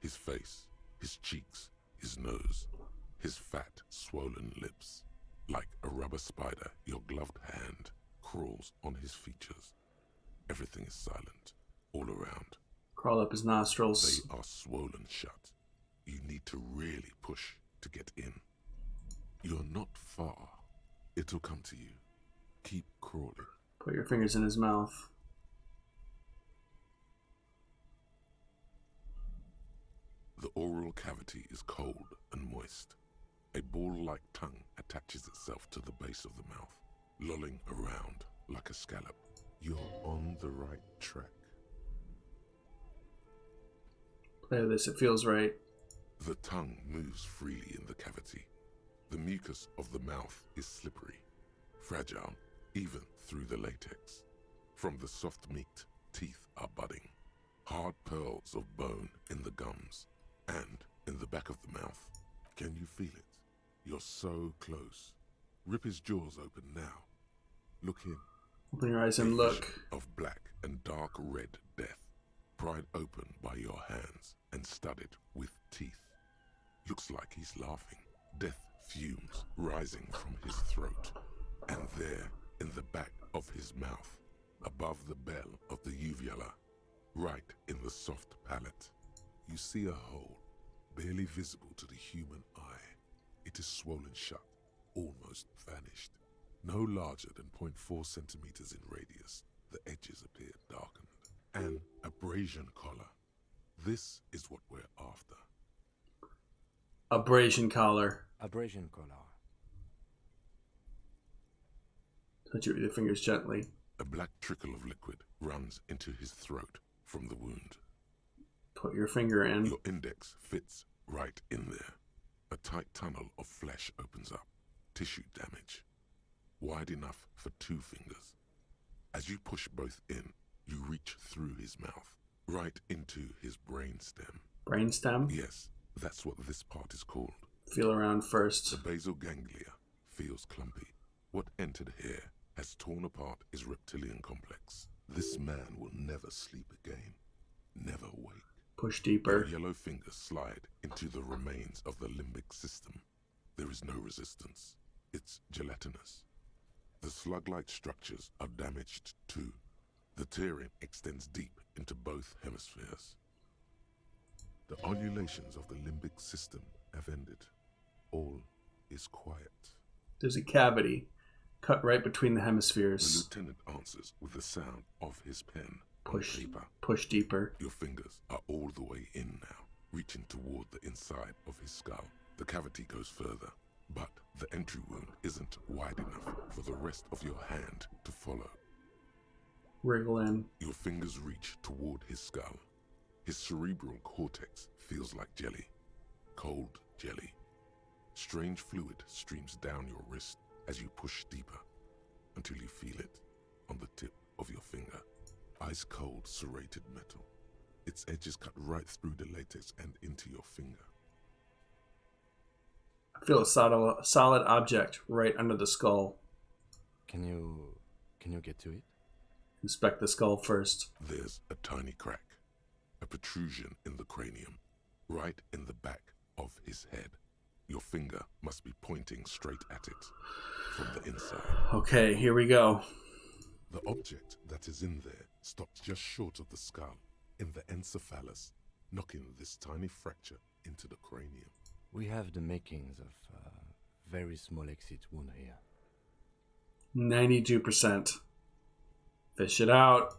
His face, his cheeks, his nose, his fat, swollen lips. Like a rubber spider, your gloved hand crawls on his features. Everything is silent, all around. Crawl up his nostrils. They are swollen shut. You need to really push to get in. You're not far. It'll come to you. Keep crawling. Put your fingers in his mouth. The oral cavity is cold and moist. A ball-like tongue attaches itself to the base of the mouth, lolling around like a scallop. You're on the right track. Play this, it feels right. The tongue moves freely in the cavity. The mucus of the mouth is slippery, fragile, even through the latex. From the soft meat, teeth are budding. Hard pearls of bone in the gums and in the back of the mouth. Can you feel it? You're so close. Rip his jaws open now. Look in. Open your eyes and look. Of black and dark red death, pried open by your hands and studded with teeth. Looks like he's laughing. Death fumes rising from his throat. And there, in the back of his mouth, above the bell of the uvula, right in the soft palate, you see a hole, barely visible to the human eye. It is swollen shut, almost vanished. No larger than 0.4 centimeters in radius, the edges appear darkened. An abrasion collar. This is what we're after. Abrasion collar. Abrasion collar. Touch it with your fingers gently. A black trickle of liquid runs into his throat from the wound. Put your finger in. Your index fits right in there. A tight tunnel of flesh opens up. Tissue damage. Wide enough for 2 fingers. As you push both in, You reach through his mouth, right into his brainstem. Brainstem? Yes, that's what this part is called. Feel around first. The basal ganglia feels clumpy. What entered here has torn apart his reptilian complex. This man will never sleep again. Never wake. Push deeper. Your yellow fingers slide into the remains of the limbic system. There is no resistance. It's gelatinous. The slug-like structures are damaged too. The tearing extends deep into both hemispheres. The ululations of the limbic system have ended. All is quiet. There's a cavity cut right between the The hemispheres. lieutenant answers with the sound of his pen Push, on paper. push deeper. Your fingers are all the way in now, reaching toward the inside of his skull. The cavity goes further, but the entry wound isn't wide enough for the rest of your hand to follow. Wriggle in. Your fingers reach toward his skull. His cerebral cortex feels like jelly. Cold jelly. Strange fluid streams down your wrist as you push deeper until you feel it on the tip of your finger. Ice cold serrated metal. Its edges cut right through the latex and into your finger. I feel a solid object right under the skull. Can you get to it? Inspect the skull first. There's a tiny crack, a protrusion in the cranium, right in the back of his head. Your finger must be pointing straight at it from the inside. Okay, here we go. The object that is in there stops just short of the skull, in the encephalus, knocking this tiny fracture into the cranium. We have the makings of a very small exit wound here. 92%. Fish it out.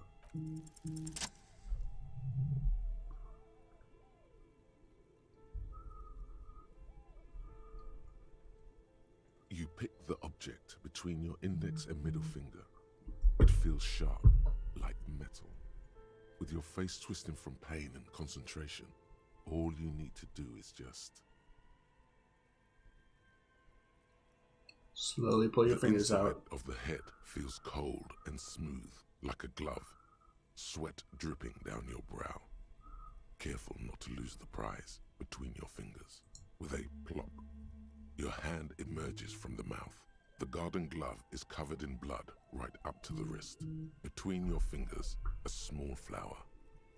You pick the object between your index and middle finger. It feels sharp, like metal. With your face twisting from pain and concentration, all you need to do is just... Slowly pull your The fingers inside out. of the head feels cold and smooth, like a glove. Sweat dripping down your brow. Careful not to lose the prize between your fingers. With a plop, your hand emerges from the mouth. The garden glove is covered in blood right up to the wrist. Between your fingers, a small flower,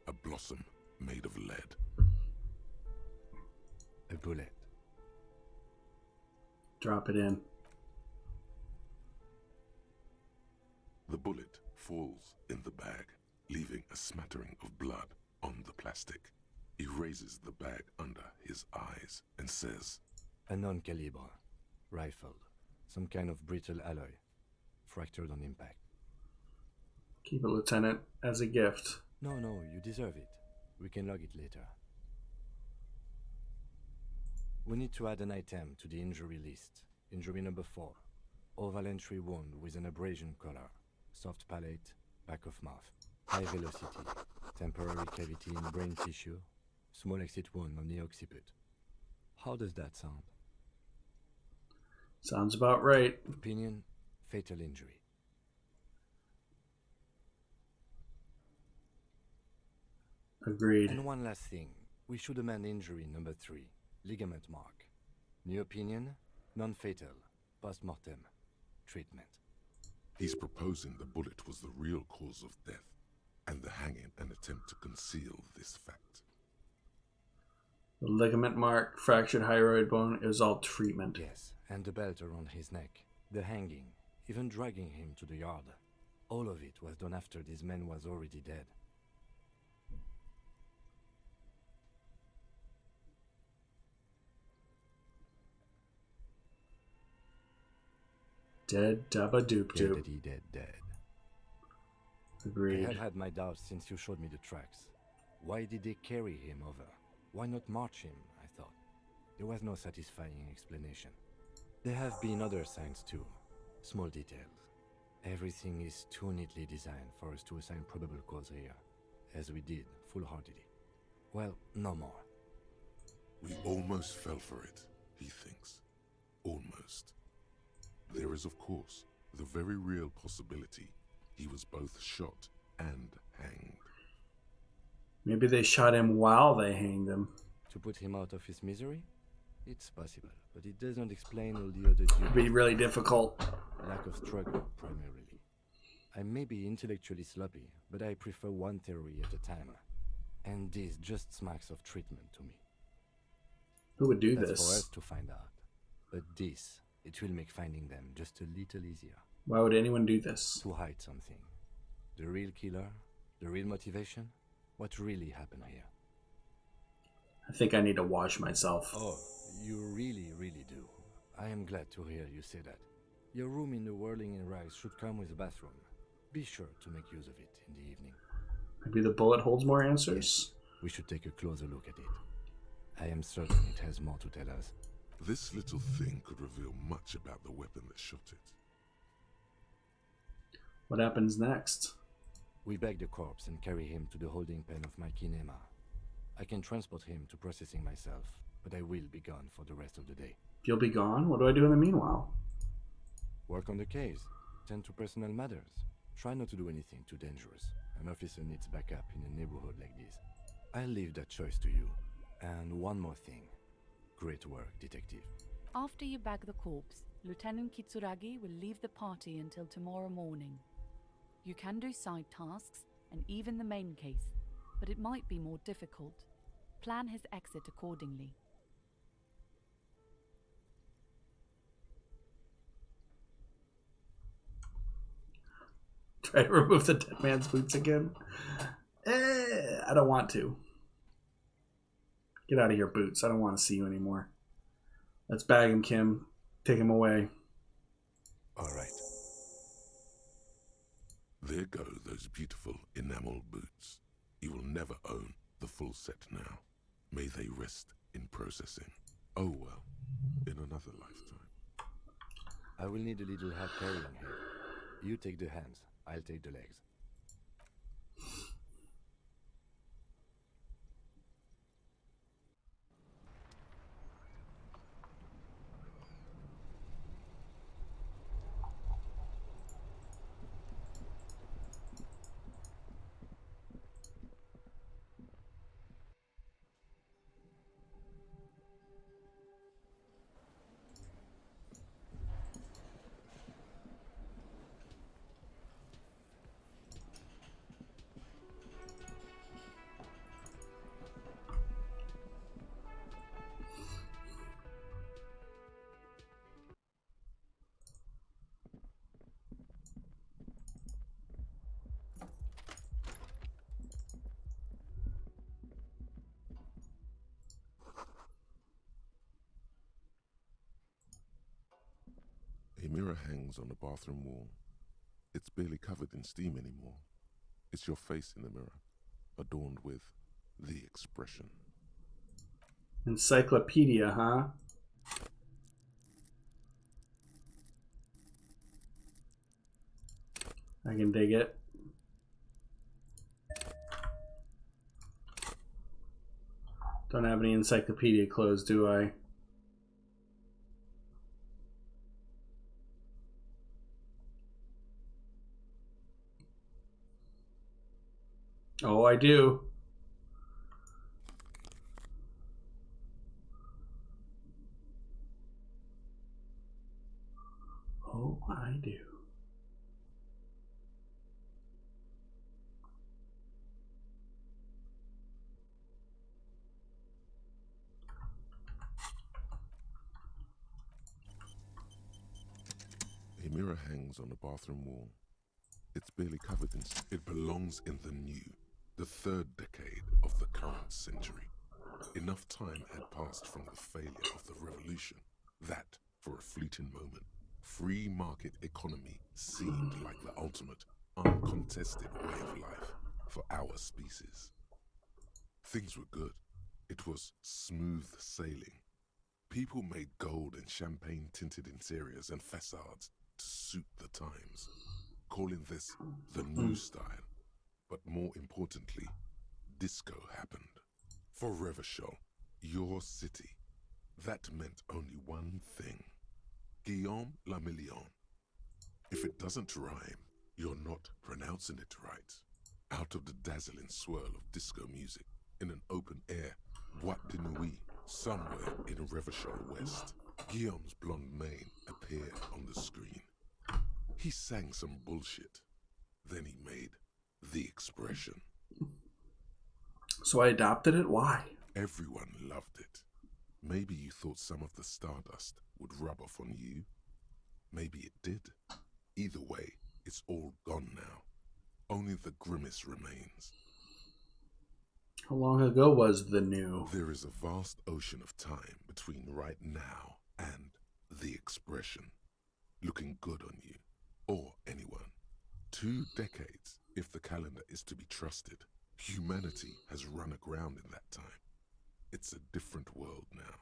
a blossom made of lead. A bullet. Drop it in. The bullet falls in the bag, leaving a smattering of blood on the plastic. He raises the bag under his eyes and says, A non-caliber. Rifled. Some kind of brittle alloy. Fractured on impact. Keep it, Lieutenant, as a gift. No, you deserve it. We can log it later. We need to add an item to the injury list. Injury number 4. Oval entry wound with an abrasion color. Soft palate, back of mouth. High velocity. Temporary cavity in brain tissue. Small exit wound on the occiput. How does that sound? Sounds about right. Opinion, fatal injury. Agreed. And one last thing. We should amend injury number 3. Ligament mark. New opinion, non-fatal. Post-mortem. Treatment. he's proposing the bullet was the real cause of death, and the hanging an attempt to conceal this fact. The ligament mark, fractured hyoid bone, it was all treatment. Yes, and the belt around his neck, the hanging, even dragging him to the yard. All of it was done after this man was already dead. Dead dabba doop doop. Dead. Agreed. I have had my doubts since you showed me the tracks. Why did they carry him over? Why not march him, I thought. There was no satisfying explanation. There have been other signs too. Small details. Everything is too neatly designed for us to assign probable cause here, as we did, full-heartedly. Well, no more. We almost fell for it, he thinks. Almost. There is, of course, the very real possibility he was both shot and hanged. Maybe they shot him while they hanged him. To put him out of his misery? It's possible, but it doesn't explain all the other It'd be duties. really difficult. Lack of struggle, primarily. I may be intellectually sloppy, but I prefer one theory at a time. And this just smacks of treatment to me. Who would do That's this? for us to find out. But this, it will make finding them just a little easier. Why would anyone do this? To hide something. The real killer, the real motivation, what really happened here. I think I need to wash myself. Oh, you really, really do. I am glad to hear you say that. Your room in the Whirling and Rise should come with a bathroom. Be sure to make use of it in the evening. Maybe the bullet holds more answers? We should take a closer look at it. I am certain it has more to tell us. This little thing could reveal much about the weapon that shot it. What happens next? We bag the corpse and carry him to the holding pen of my kinema. I can transport him to processing myself, but I will be gone for the rest of the day. You'll be gone? What do I do in the meanwhile? Work on the case. Tend to personal matters. Try not to do anything too dangerous. An officer needs backup in a neighborhood like this. I'll leave that choice to you. And one more thing. Great work, detective. After you bag the corpse, Lieutenant Kitsuragi will leave the party until tomorrow morning. You can do side tasks and even the main case, but it might be more difficult. Plan his exit accordingly. Try to remove the dead man's boots again? I don't want to. Get out of here, Boots. I don't want to see you anymore. Let's bag him, Kim. Take him away. All right. There go those beautiful enamel boots. You will never own the full set now. May they rest in processing. Oh well, in another lifetime. I will need a little help carrying him. You take the hands. I'll take the legs. A mirror hangs on the bathroom wall. It's barely covered in steam anymore. It's your face in the mirror, adorned with the expression. Encyclopedia, huh? I can dig it. Don't have any encyclopedia clothes, do I? Oh, I do. Oh, I do. A mirror hangs on the bathroom wall. It's barely covered in... It belongs in the new, the third decade of the current century. Enough time had passed from the failure of the revolution that, for a fleeting moment, free market economy seemed like the ultimate, uncontested way of life for our species. Things were good. It was smooth sailing. People made gold and champagne-tinted interiors and facades to suit the times, calling this the new style. But more importantly, disco happened. For Revachol, your city, that meant only one thing. Guillaume Lamillion. If it doesn't rhyme, you're not pronouncing it right. Out of the dazzling swirl of disco music, in an open air, Boîte de Nuit, somewhere in Revachol West, Guillaume's blonde mane appeared on the screen. He sang some bullshit. Then he made the expression. So I adopted it? Why? Everyone loved it. Maybe you thought some of the stardust would rub off on you. Maybe it did. Either way, it's all gone now. Only the grimace remains. How long ago was the new? There is a vast ocean of time between right now and the expression. Looking good on you, or anyone. 2 decades, if the calendar is to be trusted. Humanity has run aground in that time. It's a different world now.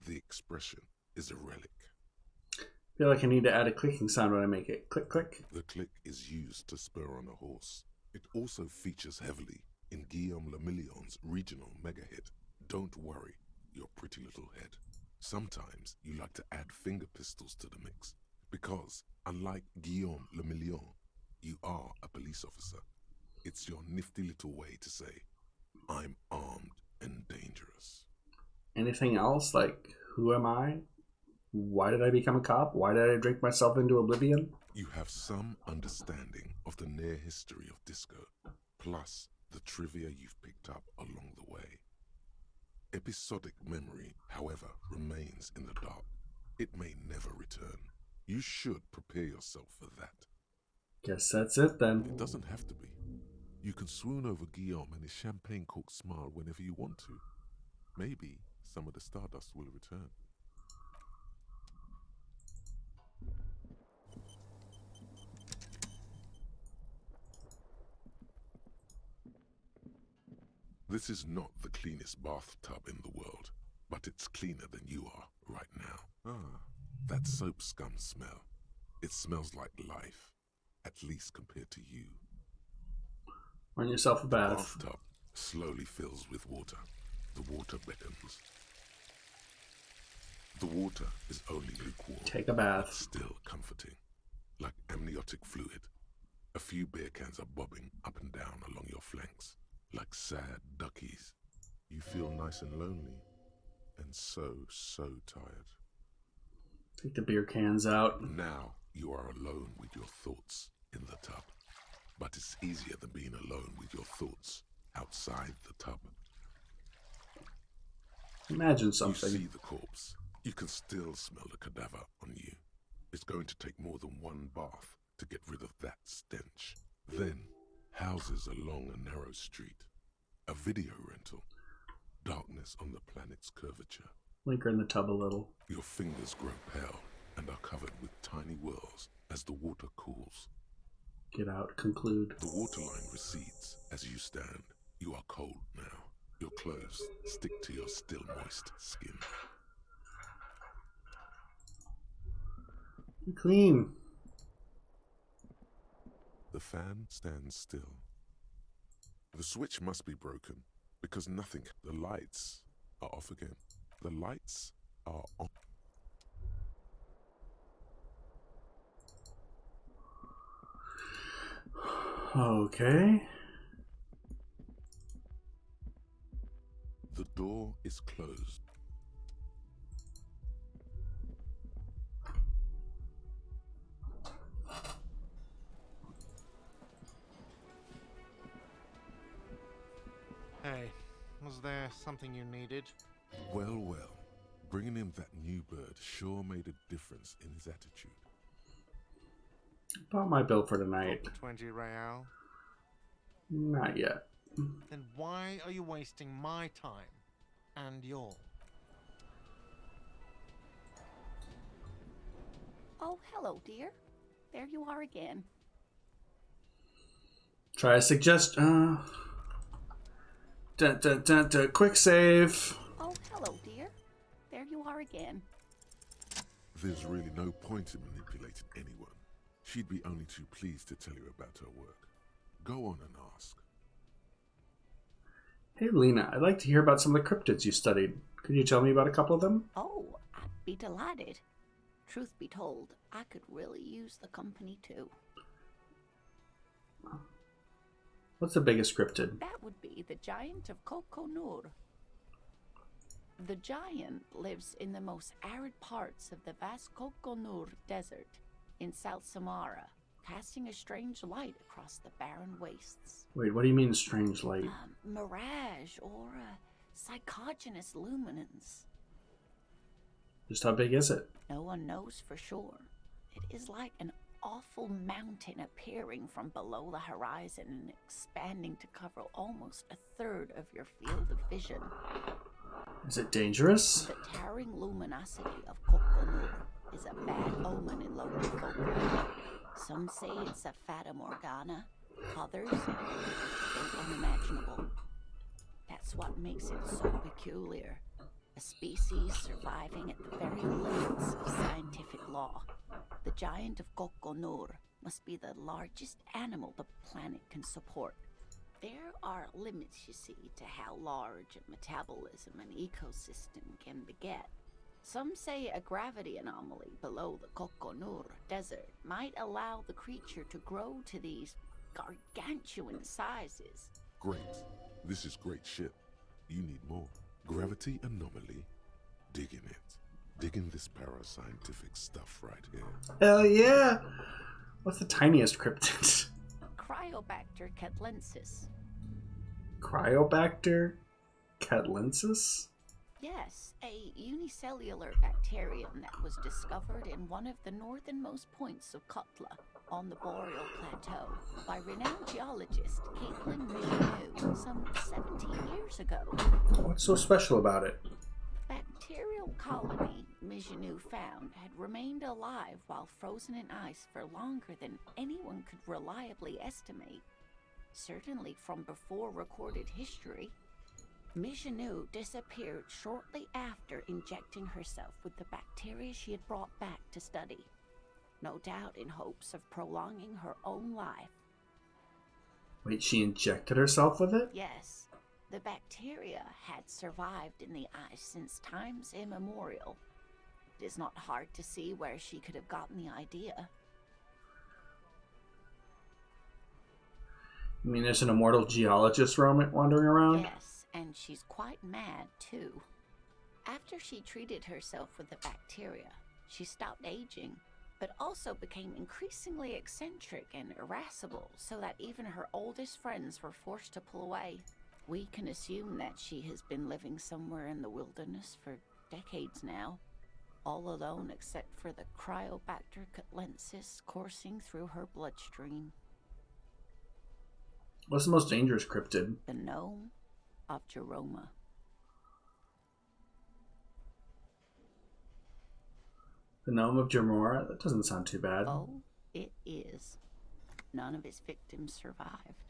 The expression is a relic. I feel like I need to add a clicking sound when I make it. Click, click. The click is used to spur on a horse. It also features heavily in Guillaume Le Million's regional mega hit, Don't Worry, Your Pretty Little Head. Sometimes you like to add finger pistols to the mix, because, unlike Guillaume Le Million, you are a police officer. It's your nifty little way to say, I'm armed and dangerous. Anything else? Like, who am I? Why did I become a cop? Why did I drink myself into oblivion? You have some understanding of the near history of disco, plus the trivia you've picked up along the way. Episodic memory, however, remains in the dark. It may never return. You should prepare yourself for that. Guess that's it then. It doesn't have to be. You can swoon over Guillaume and his champagne-corked smile whenever you want to. Maybe some of the stardust will return. This is not the cleanest bathtub in the world, but it's cleaner than you are right now. That soap scum smell. It smells like life, at least compared to you. Run yourself a bath. The bathtub slowly fills with water. The water beckons. The water is only lukewarm. Take a bath. But still comforting, like amniotic fluid. A few beer cans are bobbing up and down along your flanks, like sad duckies. You feel nice and lonely, and so tired. Take the beer cans out. Now you are alone with your thoughts in the tub. But it's easier than being alone with your thoughts outside the tub. Imagine something. You see the corpse. You can still smell the cadaver on you. It's going to take more than one bath to get rid of that stench. Then, houses along a narrow street. A video rental. Darkness on the planet's curvature. Link her in the tub a little. Your fingers grow pale and are covered with tiny whirls as the water cools. Get out. Conclude. The waterline recedes as you stand. You are cold now. Your clothes stick to your still moist skin. You're clean. The fan stands still. The switch must be broken because nothing. The lights are off again. The lights are on. Okay. The door is closed. Hey, was there something you needed? Well. Bringing him that new bird sure made a difference in his attitude. About my bill for tonight. 20 real? Not yet. Then why are you wasting my time and yours? Oh, hello, dear. There you are again. Try a suggestion. Quick save. Oh, hello, dear. There you are again. There's really no point in manipulating anyone. She'd be only too pleased to tell you about her work. Go on and ask. Hey, Lena, I'd like to hear about some of the cryptids you studied. Could you tell me about a couple of them? Oh, I'd be delighted. Truth be told, I could really use the company too. What's the biggest cryptid? That would be the giant of Kokonur. The giant lives in the most arid parts of the vast Kokonur Desert in South Samara, casting a strange light across the barren wastes. Wait, what do you mean strange light? Mirage or psychogenous luminance. Just how big is it? No one knows for sure. It is like an awful mountain appearing from below the horizon and expanding to cover almost a third of your field of vision. Is it dangerous? The towering luminosity of Kokonur is a bad omen in local folklore. Some say it's a fata morgana, others think unimaginable. That's what makes it so peculiar. A species surviving at the very limits of scientific law. The giant of Kokonur must be the largest animal the planet can support. There are limits, you see, to how large a metabolism an ecosystem can beget. Some say a gravity anomaly below the Kokonur Desert might allow the creature to grow to these gargantuan sizes. Great. This is great shit. You need more. Gravity anomaly. Digging it. Digging this parascientific stuff right here. Hell yeah! What's the tiniest cryptid? Cryobacter catlensis. Cryobacter catlensis? Yes, a unicellular bacterium that was discovered in one of the northernmost points of Kutla on the Boreal Plateau by renowned geologist Caitlin Michenou some 17 years ago. What's so special about it? Bacterial colony Michenou found had remained alive while frozen in ice for longer than anyone could reliably estimate. Certainly from before recorded history. Michenou disappeared shortly after injecting herself with the bacteria she had brought back to study, no doubt in hopes of prolonging her own life. Wait, she injected herself with it? Yes, the bacteria had survived in the ice since times immemorial. It is not hard to see where she could have gotten the idea. You mean there's an immortal geologist wandering around? Yes, and she's quite mad, too. After she treated herself with the bacteria, she stopped aging, but also became increasingly eccentric and irascible, so that even her oldest friends were forced to pull away. We can assume that she has been living somewhere in the wilderness for decades now, all alone except for the Cryobacter catlensis coursing through her bloodstream. What's the most dangerous cryptid? The gnome of Jeroma. The gnome of Jeroma? That doesn't sound too bad. Oh, it is. None of his victims survived.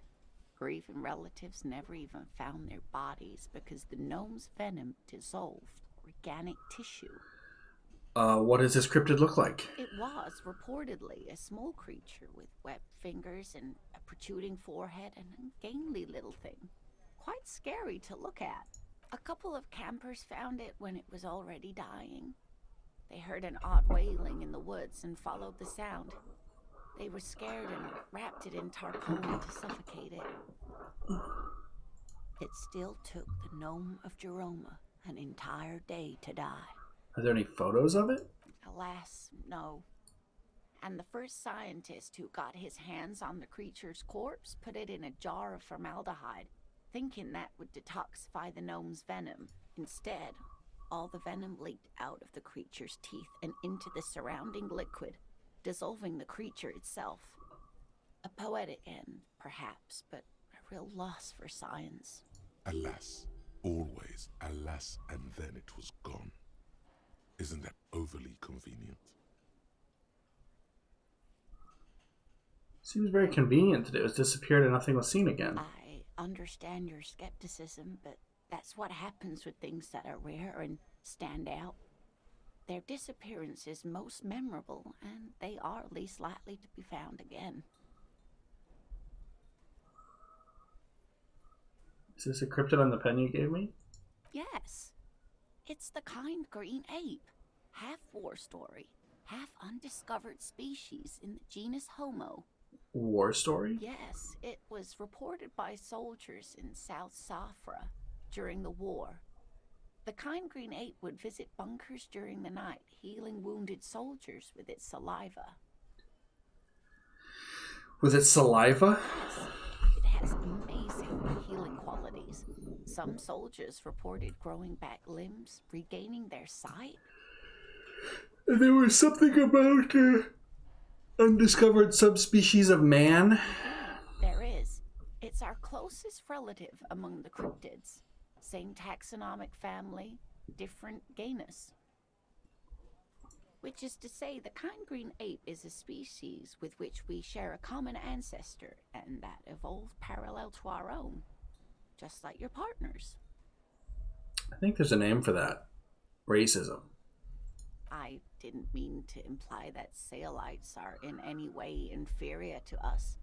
Grieving relatives never even found their bodies because the gnome's venom dissolved organic tissue. What does this cryptid look like? It was reportedly a small creature with webbed fingers and a protruding forehead and a gangly little thing. Quite scary to look at. A couple of campers found it when it was already dying. They heard an odd wailing in the woods and followed the sound. They were scared and wrapped it in tarpaulin to suffocate it. It still took the gnome of Jeroma an entire day to die. Are there any photos of it? Alas, no. And the first scientist who got his hands on the creature's corpse put it in a jar of formaldehyde, thinking that would detoxify the gnome's venom. Instead, all the venom leaked out of the creature's teeth and into the surrounding liquid, dissolving the creature itself. A poetic end, perhaps, but a real loss for science. Alas, always alas, and then it was gone. Isn't that overly convenient? Seems very convenient that it was disappeared and nothing was seen again. I understand your skepticism, but that's what happens with things that are rare and stand out. Their disappearance is most memorable, and they are least likely to be found again. Is this a cryptid on the pen you gave me? Yes. It's the kind green ape. Half war story, half undiscovered species in the genus Homo. war story? Yes, it was reported by soldiers in South Safra during the war. The kind green ape would visit bunkers during the night, healing wounded soldiers with its saliva. With its saliva? Yes, it has amazing healing qualities. Some soldiers reported growing back limbs, regaining their sight. There was something about undiscovered subspecies of man. There is. It's our closest relative among the cryptids. Same taxonomic family, different genus. Which is to say, the kind green ape is a species with which we share a common ancestor, and that evolved parallel to our own. Just like your partners. I think there's a name for that. Racism. I didn't mean to imply that Saolites are in any way inferior to us.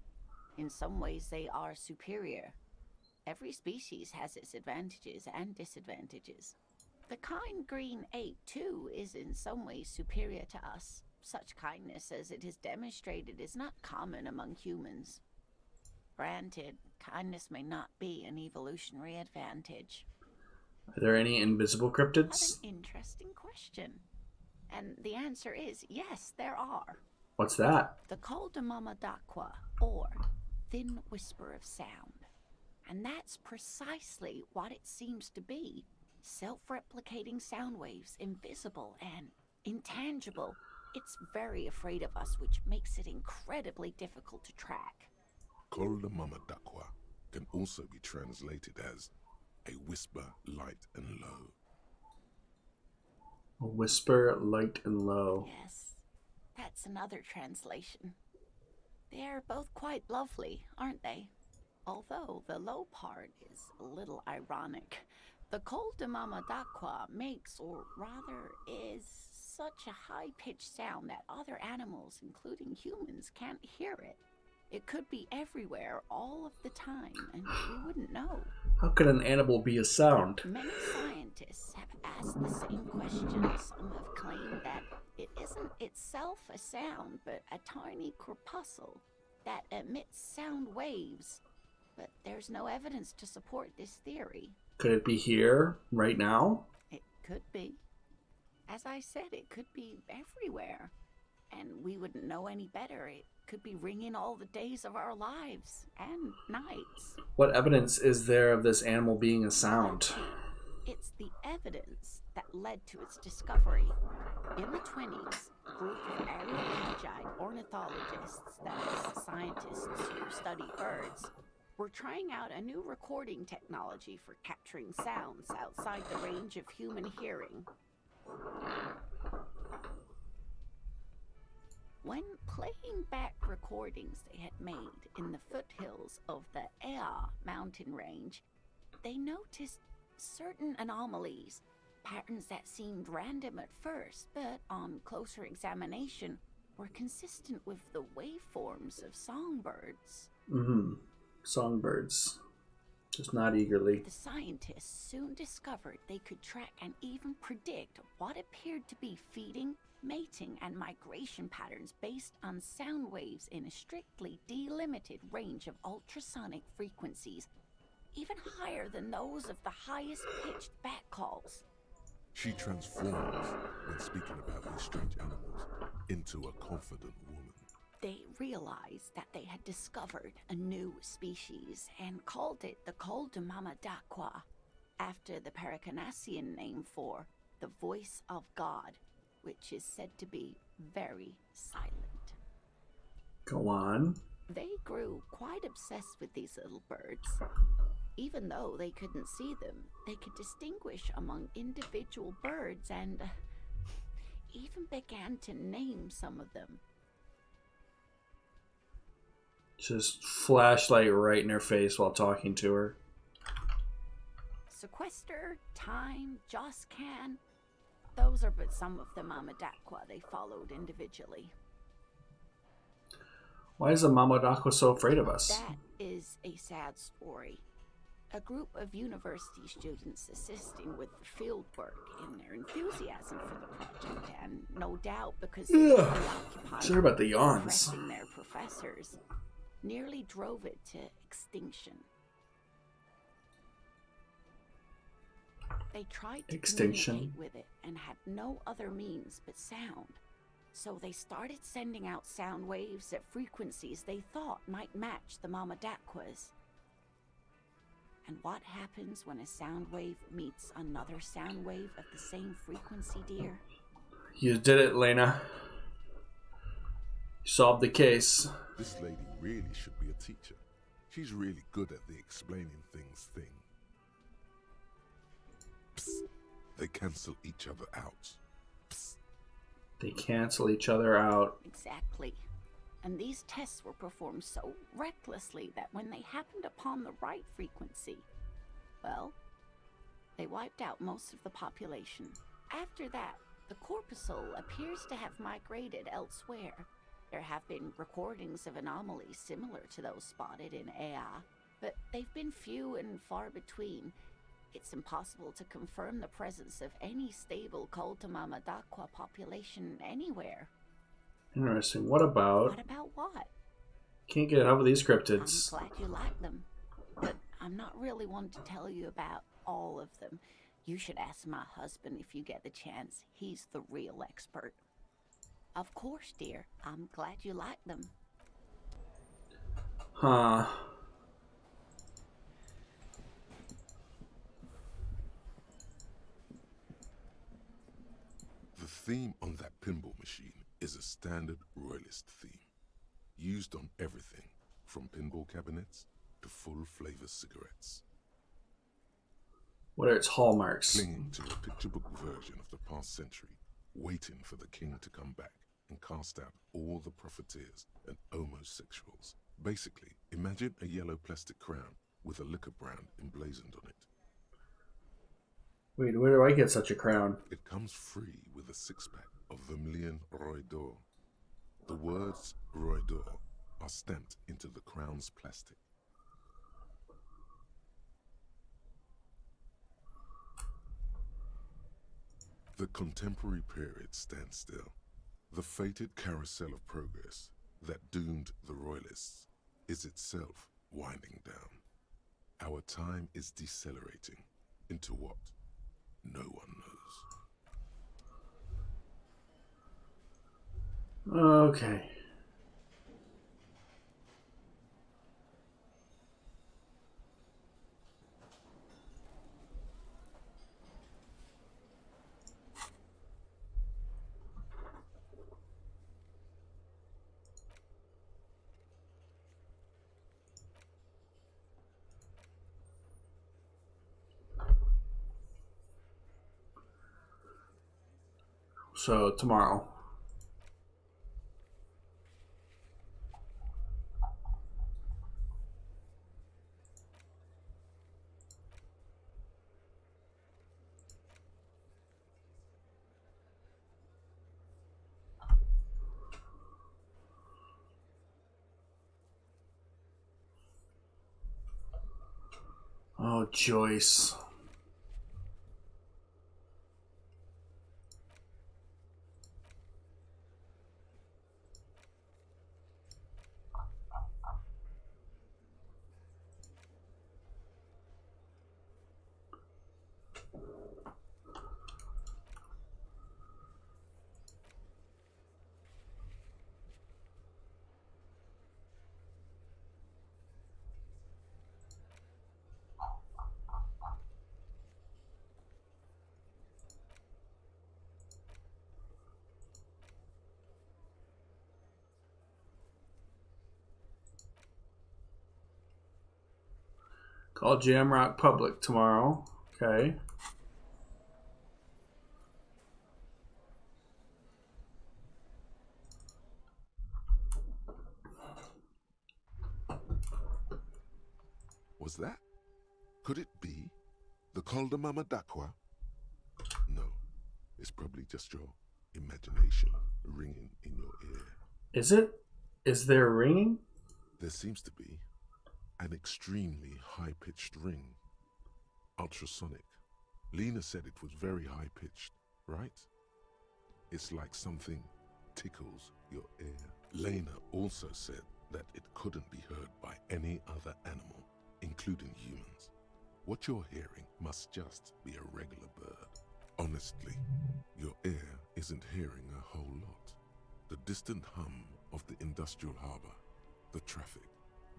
In some ways, they are superior. Every species has its advantages and disadvantages. The kind green ape, too, is in some ways superior to us. Such kindness as it is demonstrated is not common among humans. Granted, kindness may not be an evolutionary advantage. Are there any invisible cryptids? That's an interesting question. And the answer is yes, there are. What's that? The Col de Mamadaqua, or Thin Whisper of Sound. And that's precisely what it seems to be. Self-replicating sound waves, invisible and intangible. It's very afraid of us, which makes it incredibly difficult to track. Col de Mamadaqua can also be translated as a whisper, light and low. A whisper, light and low. Yes, that's another translation. They're both quite lovely, aren't they? Although the low part is a little ironic. The Col de Mamadaqua makes, or rather is, such a high-pitched sound that other animals, including humans, can't hear it. It could be everywhere all of the time, and we wouldn't know. How could an animal be a sound? Many scientists have asked the same question. Some have claimed that it isn't itself a sound, but a tiny corpuscle that emits sound waves. But there's no evidence to support this theory. Could it be here, right now? It could be. As I said, it could be everywhere. And we wouldn't know any better. It could be ringing all the days of our lives and nights. What evidence is there of this animal being a sound? It's the evidence that led to its discovery. In the 1920s, a group of Arab-Magi ornithologists, that is, scientists who study birds, were trying out a new recording technology for capturing sounds outside the range of human hearing. When playing back recordings they had made in the foothills of the Ea mountain range, they noticed certain anomalies, patterns that seemed random at first, but on closer examination were consistent with the waveforms of songbirds. Songbirds. Just not eagerly. The scientists soon discovered they could track and even predict what appeared to be feeding, mating, and migration patterns based on sound waves in a strictly delimited range of ultrasonic frequencies, even higher than those of the highest pitched bat calls. She transforms, when speaking about these strange animals, into a confident woman. They realized that they had discovered a new species and called it the Col de Mamadaqua, after the Paracanassian name for the voice of God, which is said to be very silent. Go on. They grew quite obsessed with these little birds. Even though they couldn't see them, they could distinguish among individual birds and even began to name some of them. Just flashlight right in her face while talking to her. Sequester, Time, Joscan, those are but some of the Mamadaqua they followed individually. Why is the Mamadaqua so afraid of us? That is a sad story. A group of university students assisting with the field work in their enthusiasm for the project, and no doubt because they were preoccupied Sorry about the yawns. impressing their professors, nearly drove it to extinction. They tried to communicate with it and had no other means but sound. So they started sending out sound waves at frequencies they thought might match the Mamadakwas. And what happens when a sound wave meets another sound wave of the same frequency, dear? You did it, Lena. You solved the case. This lady really should be a teacher. She's really good at the explaining things thing. Psst. They cancel each other out. Psst. They cancel each other out. Exactly. And these tests were performed so recklessly that when they happened upon the right frequency, well, they wiped out most of the population. After that, the corpuscle appears to have migrated elsewhere. There have been recordings of anomalies similar to those spotted in Ea, but they've been few and far between. It's impossible to confirm the presence of any stable Koltamamadakwa population anywhere. Interesting. What about... What about what? Can't get enough of these cryptids. I'm glad you like them, but I'm not really one to tell you about all of them. You should ask my husband if you get the chance. He's the real expert. Of course, dear. I'm glad you like them. Huh. The theme on that pinball machine is a standard royalist theme, used on everything from pinball cabinets to full-flavor cigarettes. What are its hallmarks? Clinging to a picture book version of the past century, waiting for the king to come back and cast out all the profiteers and homosexuals. Basically, imagine a yellow plastic crown with a liquor brand emblazoned on it. Wait, where do I get such a crown? It comes free with a six-pack of Vermilion Roy d'Or. The words Roy d'Or are stamped into the crown's plastic. The contemporary period stands still. The fated carousel of progress that doomed the royalists is itself winding down. Our time is decelerating into what no one knows. Okay. So tomorrow. Oh, Joyce. Call Jamrock Public tomorrow. Okay. Was that? Could it be the Koldamama Dakwa? No, it's probably just your imagination ringing in your ear. Is it? Is there ringing? There seems to be an extremely high-pitched ring. Ultrasonic. Lena said it was very high-pitched, right? It's like something tickles your ear. Lena also said that it couldn't be heard by any other animal, including humans. What you're hearing must just be a regular bird. Honestly, your ear isn't hearing a whole lot. The distant hum of the industrial harbor, the traffic.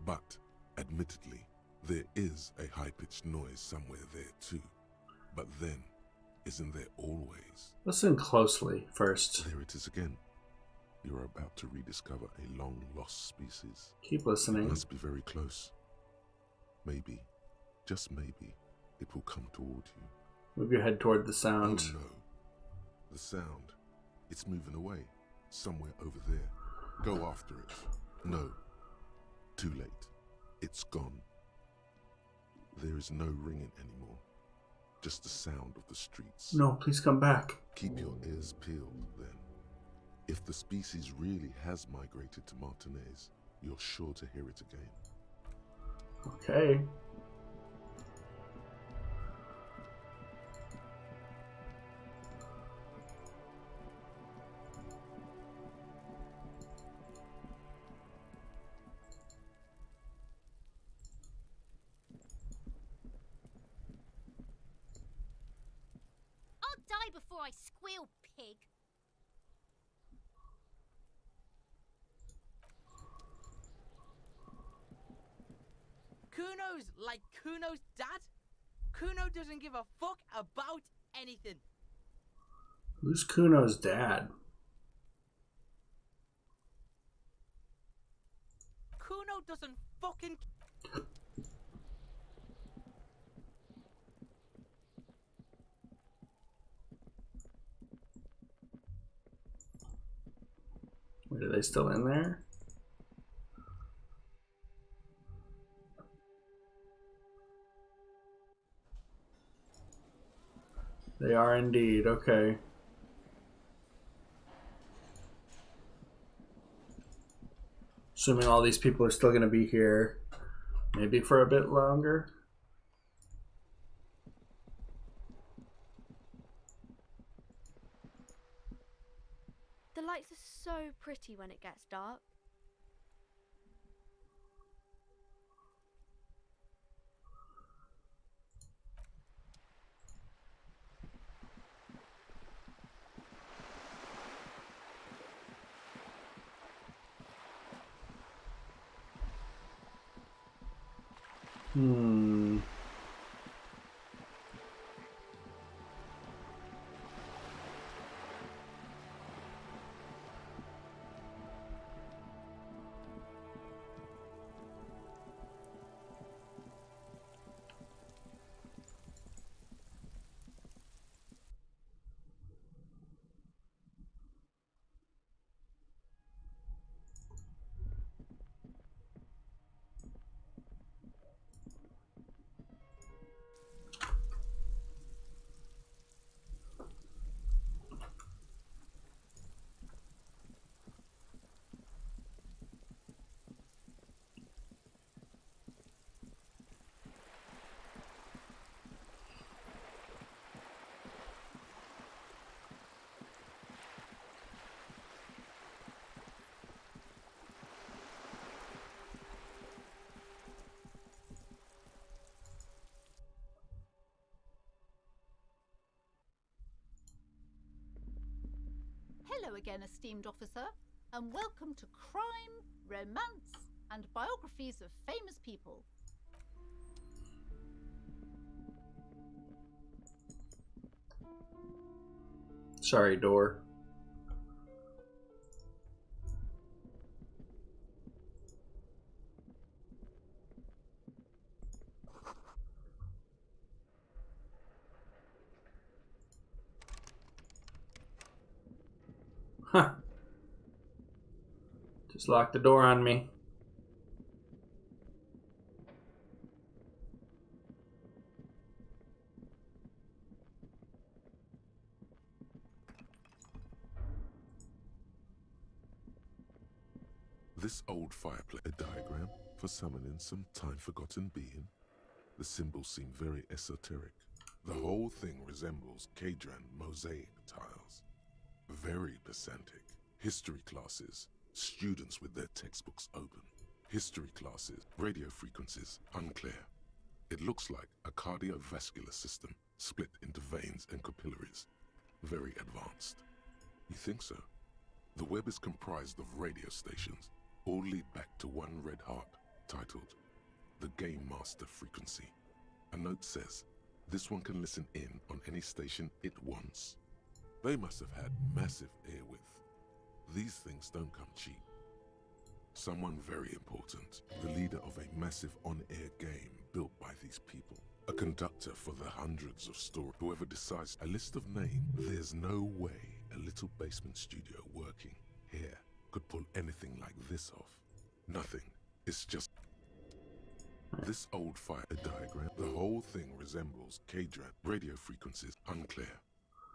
But, admittedly, there is a high-pitched noise somewhere there too. But then, isn't there always? Listen closely first. There it is again. You're about to rediscover a long-lost species. Keep listening. It must be very close. Maybe, just maybe, it will come toward you. Move your head toward the sound. Oh no. The sound. It's moving away. Somewhere over there. Go after it. No. Too late. It's gone. There is no ringing anymore. Just the sound of the streets. No, please come back. Keep your ears peeled, then. If the species really has migrated to Martinez, you're sure to hear it again. Okay. I'll die before I squeal, pig. Kuno's like Kuno's dad? Kuno doesn't give a fuck about anything. Who's Kuno's dad? Kuno doesn't fucking... Wait, are they still in there? They are indeed, okay. Assuming all these people are still going to be here, maybe for a bit longer. The lights are so pretty when it gets dark. Hello again, esteemed officer, and welcome to Crime, Romance, and Biographies of Famous People. Sorry, door. Huh. Just locked the door on me. This old fireplace, a diagram for summoning some time-forgotten being. The symbols seem very esoteric. The whole thing resembles Kadran mosaic tiles. Very pedantic. History classes, students with their textbooks open. History classes, radio frequencies, unclear. It looks like a cardiovascular system split into veins and capillaries. Very advanced. You think so? The web is comprised of radio stations, all lead back to one red heart, titled the Game Master Frequency. A note says, this one can listen in on any station it wants. They must have had massive airwidth. These things don't come cheap. Someone very important, the leader of a massive on-air game built by these people. A conductor for the hundreds of stories. Whoever decides a list of names, there's no way a little basement studio working here could pull anything like this off. Nothing. It's just this old fire diagram. The whole thing resembles K-Dran. Radio frequencies unclear.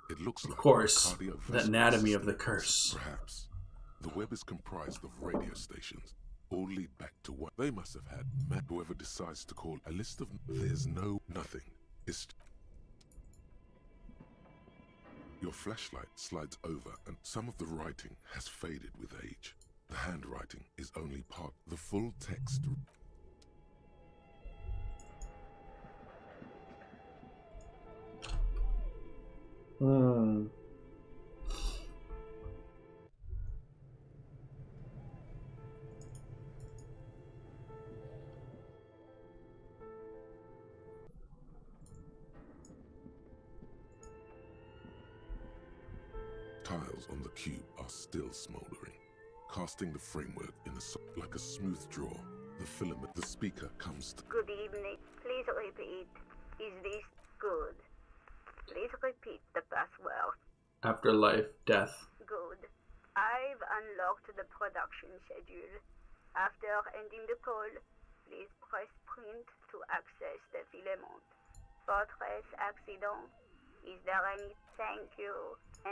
It looks like of course, a the anatomy of the curse. Perhaps. The web is comprised of radio stations, all lead back to what they must have had. Whoever decides to call a list of there's no nothing. It's your flashlight slides over and some of the writing has faded with age. The handwriting is only part. The full text. Tiles on the cube are still smoldering, casting the framework in like a smooth draw. The filament, the speaker comes to. Good evening. Please repeat. Is this good? Please repeat the password. Afterlife, death. Good. I've unlocked the production schedule. After ending the call, please press print to access the filament. Fortress accident. Is there any thank you?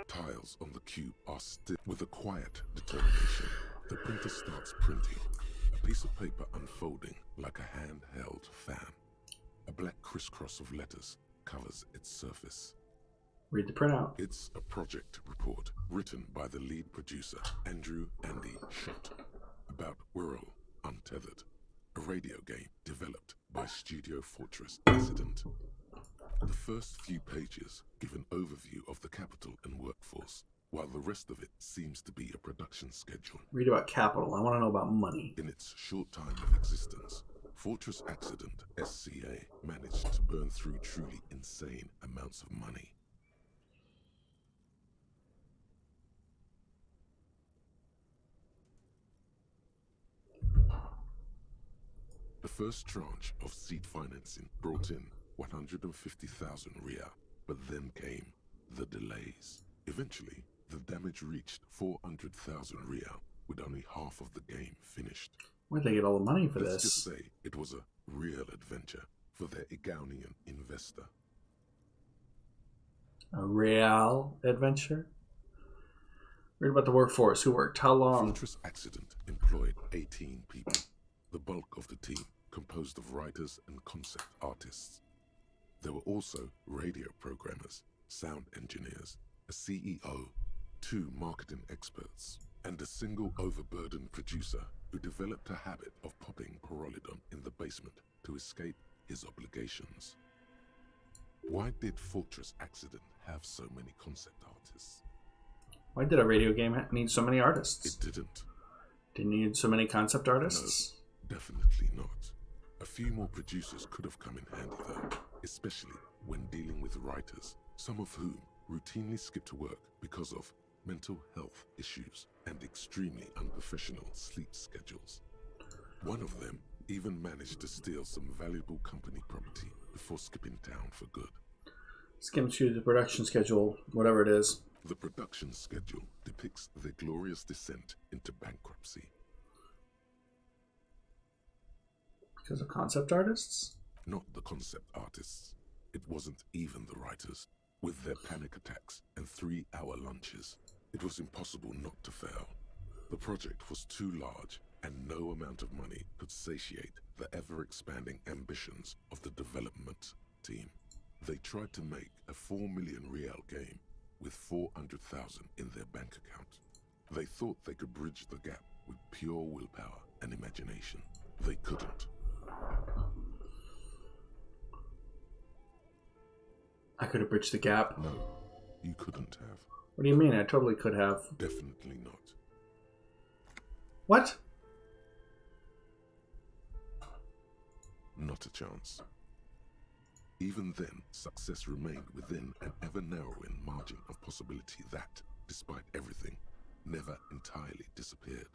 Tiles on the cube are still with a quiet determination. The printer starts printing. A piece of paper unfolding like a handheld fan. A black crisscross of letters covers its surface. Read the printout. It's a project report written by the lead producer, Andrew Andy Schott, about Whirl Untethered, a radio game developed by Studio Fortress Accident. The first few pages give an overview of the capital and workforce, while the rest of it seems to be a production schedule. Read about capital. I want to know about money. In its short time of existence, Fortress Accident, SCA, managed to burn through truly insane amounts of money. The first tranche of seed financing brought in 150,000 Riyal, but then came the delays. Eventually, the damage reached 400,000 Riyal, with only half of the game finished. Where'd they get all the money for Let's this? just say it was a real adventure for their Igaunian investor. A real adventure? Read about the workforce. Who worked? How long? Fortress Accident employed 18 people. The bulk of the team composed of writers and concept artists. There were also radio programmers, sound engineers, a CEO, 2 marketing experts, and a single overburdened producer who developed a habit of popping Pyrrolidon in the basement to escape his obligations. Why did Fortress Accident have so many concept artists? Why did a radio game need so many artists? It didn't. Didn't need so many concept artists? No, definitely not. A few more producers could have come in handy though, especially when dealing with writers, some of whom routinely skip to work because of mental health issues and extremely unprofessional sleep schedules. One of them even managed to steal some valuable company property before skipping town for good. Skim through the production schedule, whatever it is. The production schedule depicts their glorious descent into bankruptcy. Because of concept artists? Not the concept artists. It wasn't even the writers. With their panic attacks and 3-hour lunches, it was impossible not to fail. The project was too large, and no amount of money could satiate the ever-expanding ambitions of the development team. They tried to make a 4 million Riyal game with 400,000 in their bank account. They thought they could bridge the gap with pure willpower and imagination. They couldn't. I could have bridged the gap. No, you couldn't have. What do you mean? I totally could have. Definitely not. What? Not a chance. Even then, success remained within an ever-narrowing margin of possibility that, despite everything, never entirely disappeared.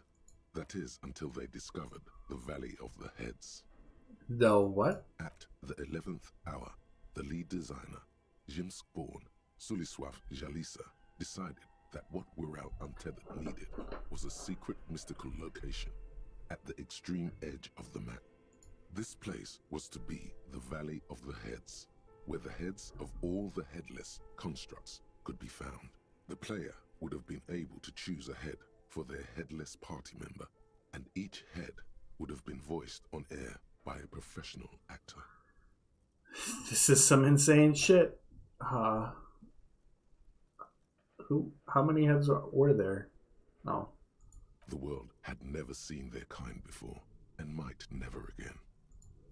That is, until they discovered the Valley of the Heads. The what? At the 11th hour, the lead designer, Jimsk-born Suliswaf Jalisa, decided that what Wirral Untethered needed was a secret mystical location at the extreme edge of the map. This place was to be the Valley of the Heads, where the heads of all the headless constructs could be found. The player would have been able to choose a head for their headless party member, and each head would have been voiced on air by a professional actor. This is some insane shit. How many heads were there? No. The world had never seen their kind before, and might never again.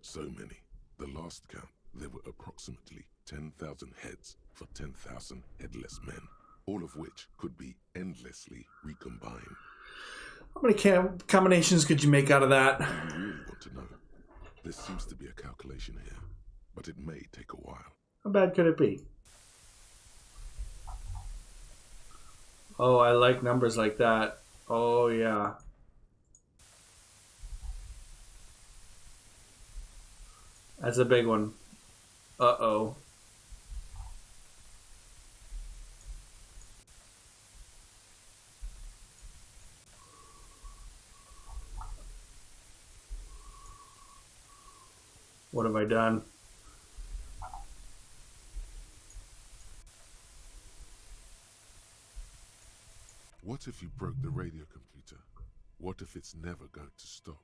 So many. The last count, there were approximately 10,000 heads for 10,000 headless men, all of which could be endlessly recombined. How many combinations could you make out of that? Do you really want to know? There seems to be a calculation here, but it may take a while. How bad could it be? Oh, I like numbers like that. Oh, yeah. That's a big one. Uh-oh. What have I done? What if you broke the radio computer? What if it's never going to stop?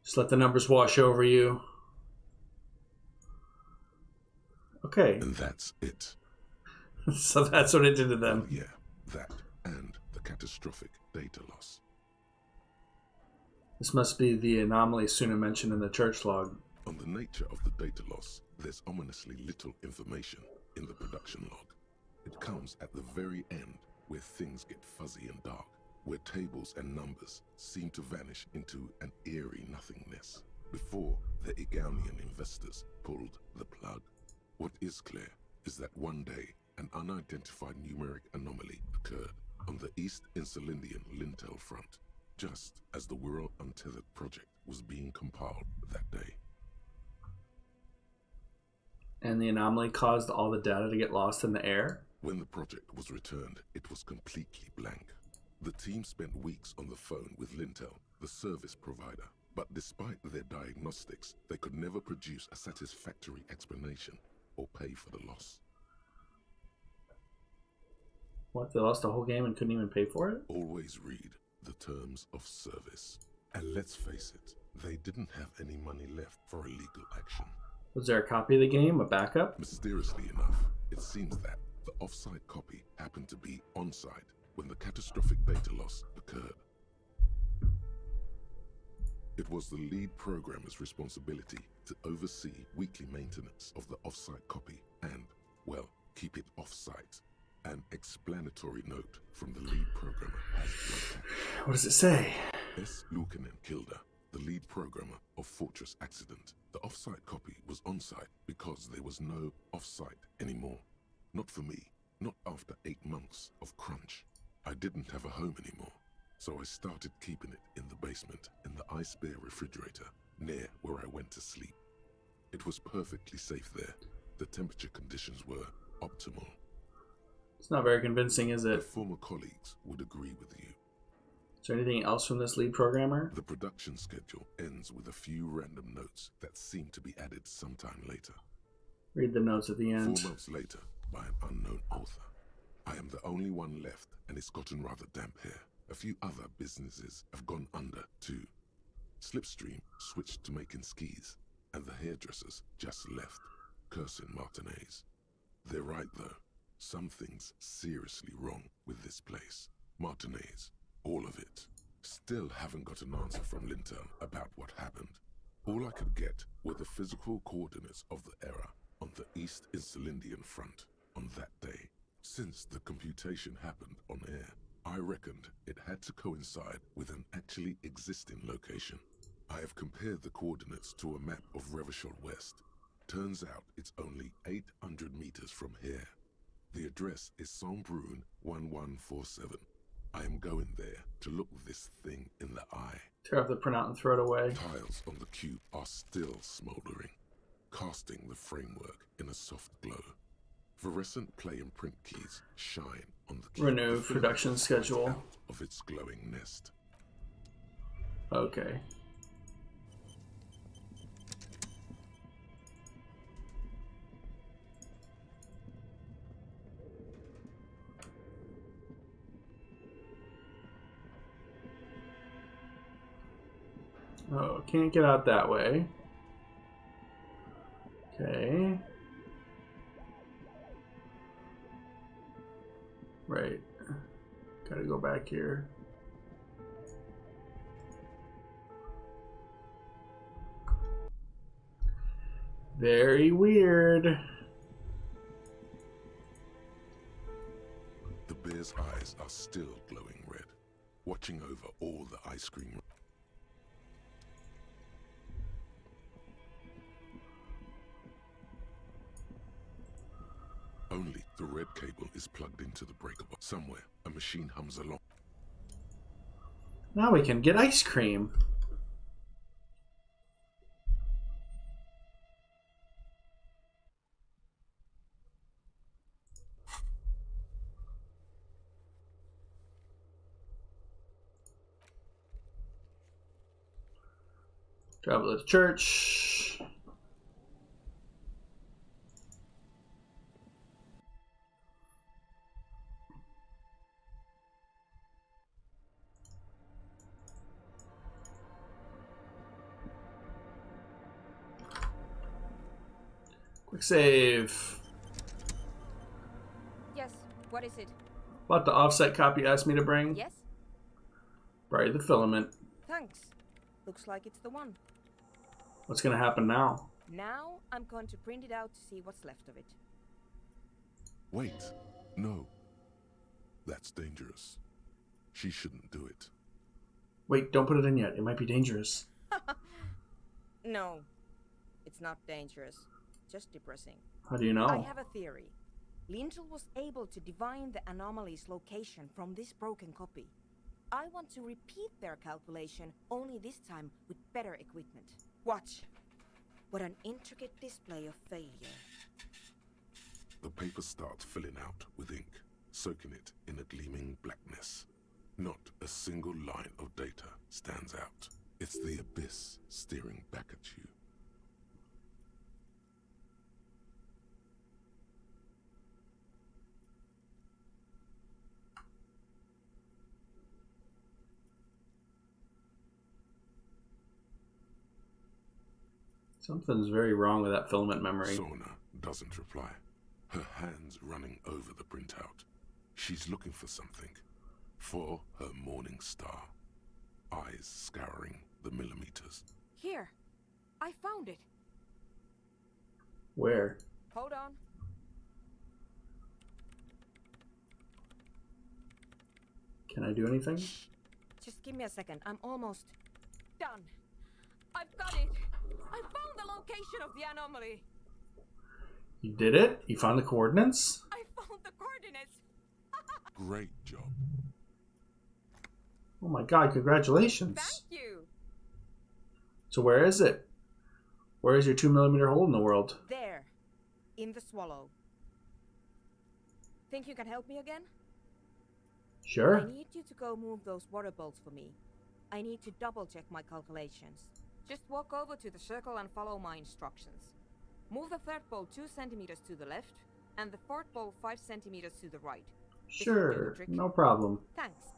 Just let the numbers wash over you. Okay. And that's it. So that's what it did to them. Yeah, that and the catastrophic data loss. This must be the anomaly Suna mentioned in the church log. On the nature of the data loss, there's ominously little information in the production log. It comes at the very end, where things get fuzzy and dark, where tables and numbers seem to vanish into an eerie nothingness, before the Egonian investors pulled the plug. What is clear is that one day, an unidentified numeric anomaly occurred on the East Insulindian lintel front, just as the Wirral Untethered project was being compiled that day. And the anomaly caused all the data to get lost in the air? When the project was returned, it was completely blank. The team spent weeks on the phone with Lintel, the service provider, but despite their diagnostics, they could never produce a satisfactory explanation or pay for the loss. What, they lost the whole game and couldn't even pay for it? Always read the terms of service. And let's face it, they didn't have any money left for a legal action. Was there a copy of the game, a backup? Mysteriously enough, it seems that the off-site copy happened to be on-site when the catastrophic data loss occurred. It was the lead programmer's responsibility to oversee weekly maintenance of the off-site copy and, well, keep it off-site. An explanatory note from the lead programmer has been attached. What does it say? S. Lukanen Kilda, the lead programmer of Fortress Accident. The off-site copy was on-site because there was no off-site anymore. Not for me, not after 8 months of crunch. I didn't have a home anymore, so I started keeping it in the basement in the ice bear refrigerator near where I went to sleep. It was perfectly safe there. The temperature conditions were optimal. It's not very convincing, is My it? former colleagues would agree with you. Is there anything else from this lead programmer? The production schedule ends with a few random notes that seem to be added sometime later. Read the notes at the end. 4 months later, by an unknown author. I am the only one left, and it's gotten rather damp here. A few other businesses have gone under, too. Slipstream switched to making skis, and the hairdressers just left, cursing Martinez. They're right, though. Something's seriously wrong with this place. Martinez, all of it. Still haven't got an answer from Linton about what happened. All I could get were the physical coordinates of the error on the East Insulindian front on that day. Since the computation happened on air, I reckoned it had to coincide with an actually existing location. I have compared the coordinates to a map of Revachol West. Turns out it's only 800 meters from here. The address is Saint-Brun 1147. I am going there to look this thing in the eye. Tear off the printout and throw it away. Tiles on the cube are still smoldering, casting the framework in a soft glow. Fluorescent play and print keys shine on the cube. Renew production schedule of its glowing nest. Okay. Oh, can't get out that way. Okay. Right. Gotta go back here. Very weird. The bear's eyes are still glowing red, watching over all the ice cream. Only the red cable is plugged into the breaker box. Somewhere, a machine hums along. Now we can get ice cream. Travel to the church. Quick save. Yes, what is it? About the offset copy you asked me to bring. Yes? Bury the filament. Thanks. Looks like it's the one. What's going to happen now? Now I'm going to print it out to see what's left of it. Wait, no. That's dangerous. She shouldn't do it. Wait, don't put it in yet. It might be dangerous. No, it's not dangerous. Just depressing. How do you know? I have a theory. Lintel was able to divine the anomaly's location from this broken copy. I want to repeat their calculation, only this time with better equipment. Watch. What an intricate display of failure. The paper starts filling out with ink, soaking it in a gleaming blackness. Not a single line of data stands out. It's the abyss staring back at you. Something's very wrong with that filament memory. Sona doesn't reply, her hands running over the printout. She's looking for something. For her morning star. Eyes scouring the millimeters. Here. I found it. Where? Hold on. Can I do anything? Just give me a second. I'm almost done. I've got it. I found the location of the anomaly. You did it? You found the coordinates? I found the coordinates. Great job. Oh my god, congratulations. Thank you. So where is it? Where is your 2mm hole in the world? There. In the swallow. Think you can help me again? Sure. I need you to go move those water bolts for me. I need to double check my calculations. Just walk over to the circle and follow my instructions. Move the third bolt 2 centimeters to the left, and the fourth bolt 5 centimeters to the right. Sure, no problem. Thanks.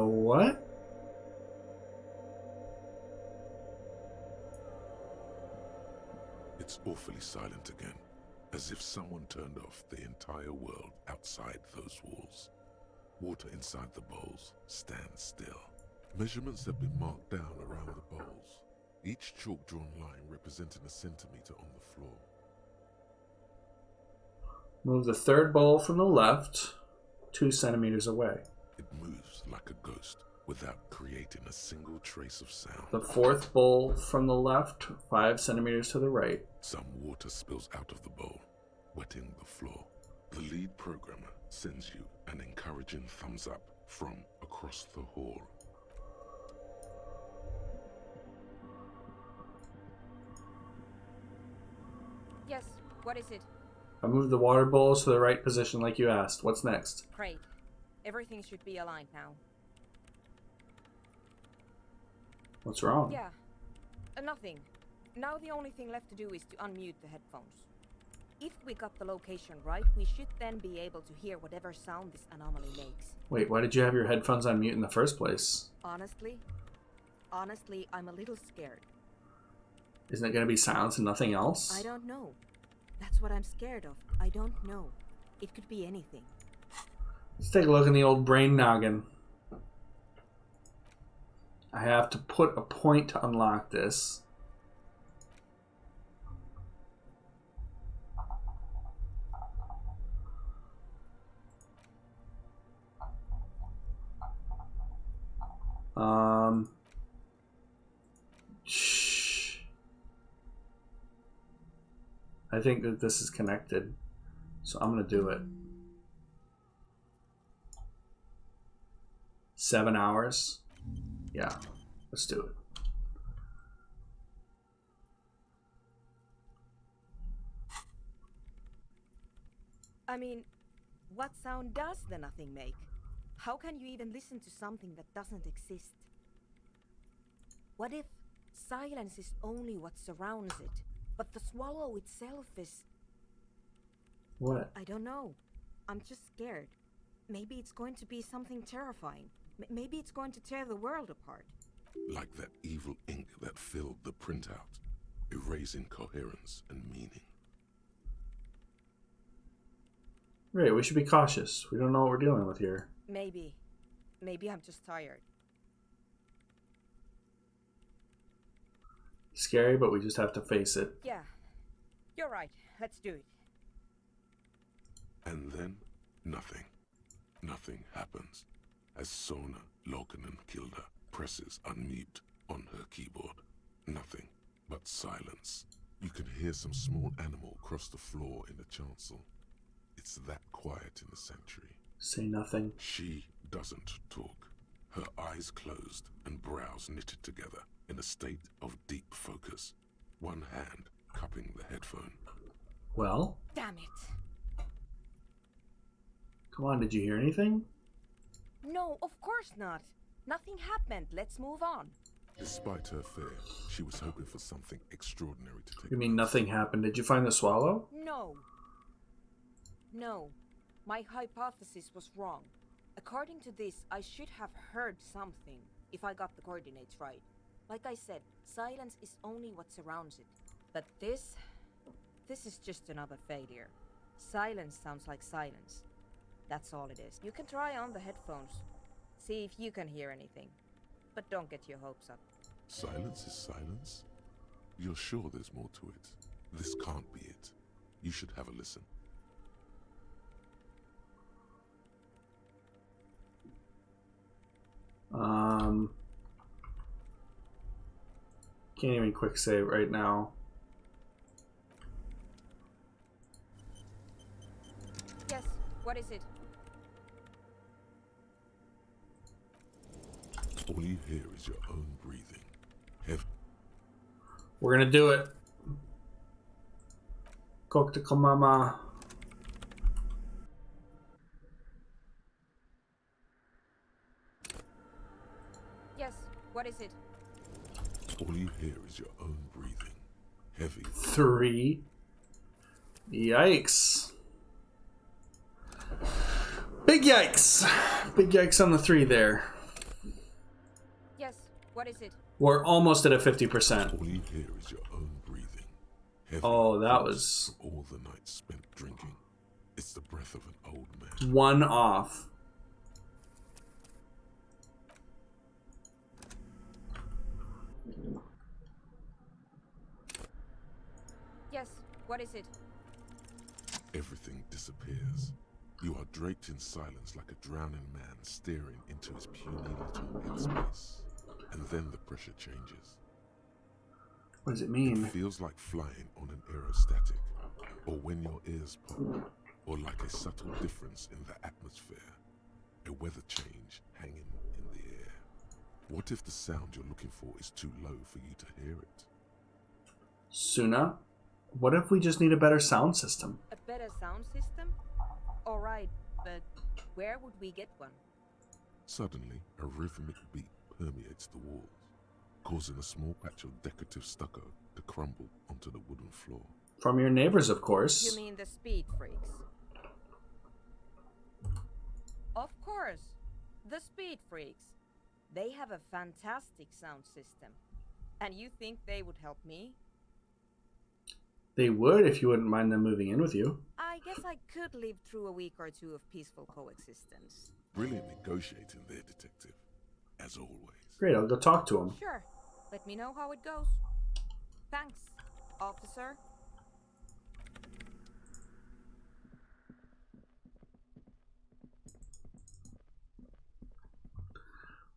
What? It's awfully silent again, as if someone turned off the entire world outside those walls. Water inside the bowls stands still. Measurements have been marked down around the bowls, each chalk-drawn line representing a centimeter on the floor. Move the third bowl from the left 2 centimeters away. It moves like a ghost without creating a single trace of sound. The fourth bowl from the left 5 centimeters to the right. Some water spills out of the bowl, wetting the floor. The lead programmer sends you an encouraging thumbs up from across the hall. Yes, what is it? I moved the water bowls to the right position like you asked. What's next? Great. Everything should be aligned now. What's wrong? Yeah, nothing. Now the only thing left to do is to unmute the headphones. If we got the location right, we should then be able to hear whatever sound this anomaly makes. Wait, why did you have your headphones on mute in the first place? Honestly, I'm a little scared. Isn't it going to be silence and nothing else? I don't know. That's what I'm scared of. I don't know. It could be anything. Let's take a look in the old brain noggin. I have to put a point to unlock this. I think that this is connected, so I'm gonna do it. 7 hours? Yeah, let's do it. I mean, what sound does the nothing make? How can you even listen to something that doesn't exist? What if silence is only what surrounds it, but the swallow itself is... What? I don't know. I'm just scared. Maybe it's going to be something terrifying. Maybe it's going to tear the world apart. Like that evil ink that filled the printout, erasing coherence and meaning. Right, we should be cautious. We don't know what we're dealing with here. Maybe. Maybe I'm just tired. Scary, but we just have to face it. Yeah. You're right. Let's do it. And then, nothing. Nothing happens. As Sona Lokanen-Kilda presses unmute on her keyboard. Nothing but silence. You can hear some small animal cross the floor in the chancel. It's that quiet in the sanctuary. Say nothing. She doesn't talk. Her eyes closed and brows knitted together in a state of deep focus. One hand cupping the headphone. Well? Damn it. Come on, did you hear anything? No, of course not. Nothing happened. Let's move on. Despite her fear, she was hoping for something extraordinary to take. You mean nothing happened? Did you find the swallow? No. No. My hypothesis was wrong. According to this, I should have heard something if I got the coordinates right. Like I said, silence is only what surrounds it. But this is just another failure. Silence sounds like silence. That's all it is. You can try on the headphones. See if you can hear anything. But don't get your hopes up. Silence is silence? You're sure there's more to it? This can't be it. You should have a listen. Can't even quick save right now. Yes, what is it? All you hear is your own breathing. We're gonna do it. Kokta mama. Yes, what is it? All you hear is your own breathing. Heavy. 3. Yikes. Big yikes. Big yikes on the 3 there. Yes, what is it? We're almost at a 50%. All you hear is your own breathing. Heavy Oh, that from was all the nights spent drinking. It's the breath of an old man. one off. Yes, what is it? Everything disappears. You are draped in silence like a drowning man staring into his puny little headspace. And then the pressure changes. What does it mean? It feels like flying on an aerostatic, or when your ears pop, or like a subtle difference in the atmosphere, a weather change hanging in the air. What if the sound you're looking for is too low for you to hear it? Suna, what if we just need a better sound system? A better sound system? Alright, but where would we get one? Suddenly, a rhythmic beat permeates the walls, causing a small patch of decorative stucco to crumble onto the wooden floor. From your neighbors, of course. You mean the speed freaks? Of course, the speed freaks. They have a fantastic sound system. And you think they would help me? They would if you wouldn't mind them moving in with you. I guess I could live through a week or two of peaceful coexistence. Brilliant negotiating there, detective. As always. Great, I'll go talk to him. Sure. Let me know how it goes. Thanks, officer.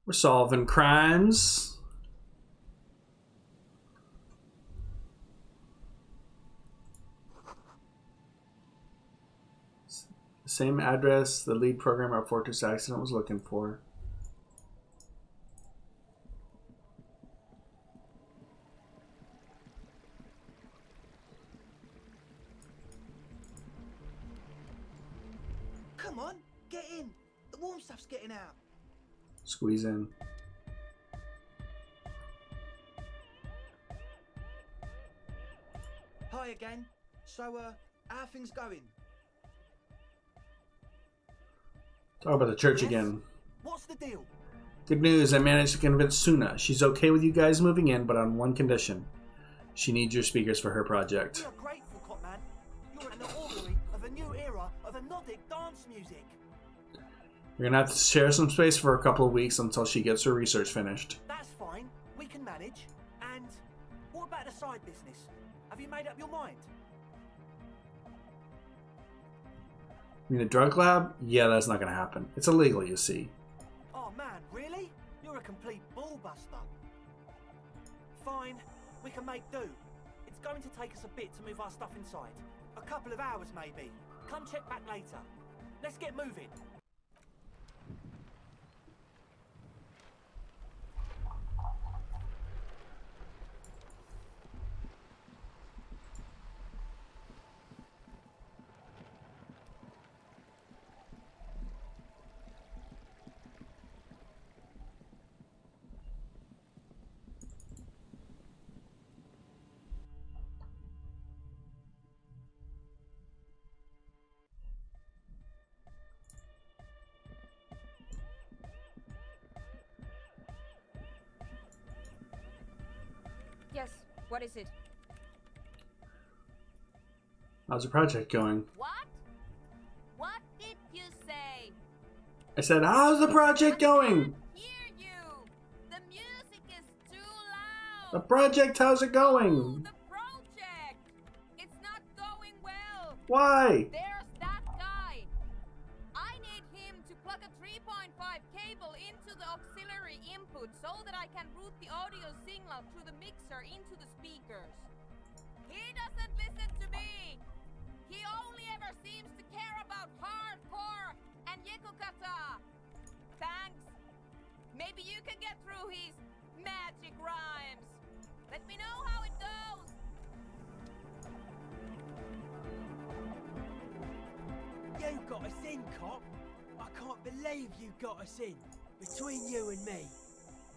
We're solving crimes. Same address the lead programmer at Fortress Accident was looking for. Come on, get in. The warm stuff's getting out. Squeeze in. Hi again. So, how are things going? Talk about the church Yes? again. What's the deal? Good news, I managed to convince Suna. She's okay with you guys moving in, but on one condition. She needs your speakers for her project. We are grateful, Copman. You're an orrery of a new era of Nordic dance music. We're gonna have to share some space for a couple of weeks until she gets her research finished. That's fine. We can manage. And what about the side business? Have you made up your mind? You mean a drug lab? Yeah, that's not gonna happen. It's illegal, you see. Oh man, really? You're a complete ballbuster. Fine, we can make do. It's going to take us a bit to move our stuff inside. A couple of hours maybe. Come check back later. Let's get moving. Yes, what is it? How's the project going? What? What did you say? I said, how's the project going? Hear you! The music is too loud! The project, how's it going? The project! It's not going well! Why? There's that guy! I need him to plug a 3.5 cable into the auxiliary input so that I can route the audio signal through the mixer into the speakers. He doesn't listen to me! He only ever seems to care about hardcore and yekukata! Thanks! Maybe you can get through his magic rhymes! Let me know how it goes! You got us in, cop. I can't believe you got us in. Between you and me,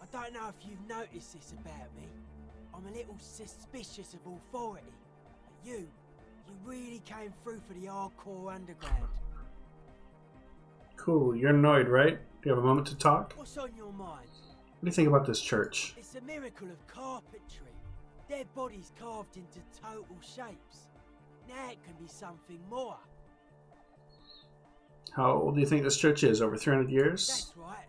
I don't know if you've noticed this about me. I'm a little suspicious of authority. But you really came through for the hardcore underground. Cool, you're annoyed, right? Do you have a moment to talk? What's on your mind? What do you think about this church? It's a miracle of carpentry. Dead bodies carved into total shapes. Now it can be something more. How old do you think this church is? Over 300 years? That's right.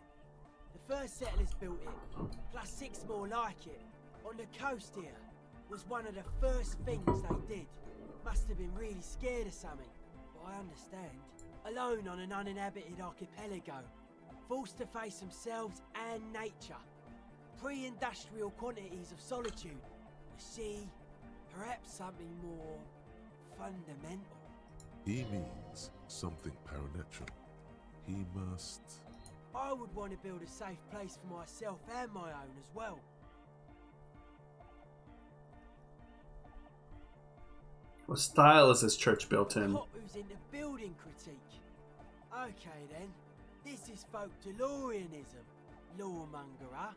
The first settlers built it, plus 6 more like it. On the coast here was one of the first things they did. Must have been really scared of something, but I understand. Alone on an uninhabited archipelago, forced to face themselves and nature. Pre-industrial quantities of solitude. You see, perhaps something more fundamental. He means something paranatural. He must... I would want to build a safe place for myself and my own as well. What style is this church built in? Cop who's into building critique. Okay then, this is folk DeLoreanism, lawmongerer.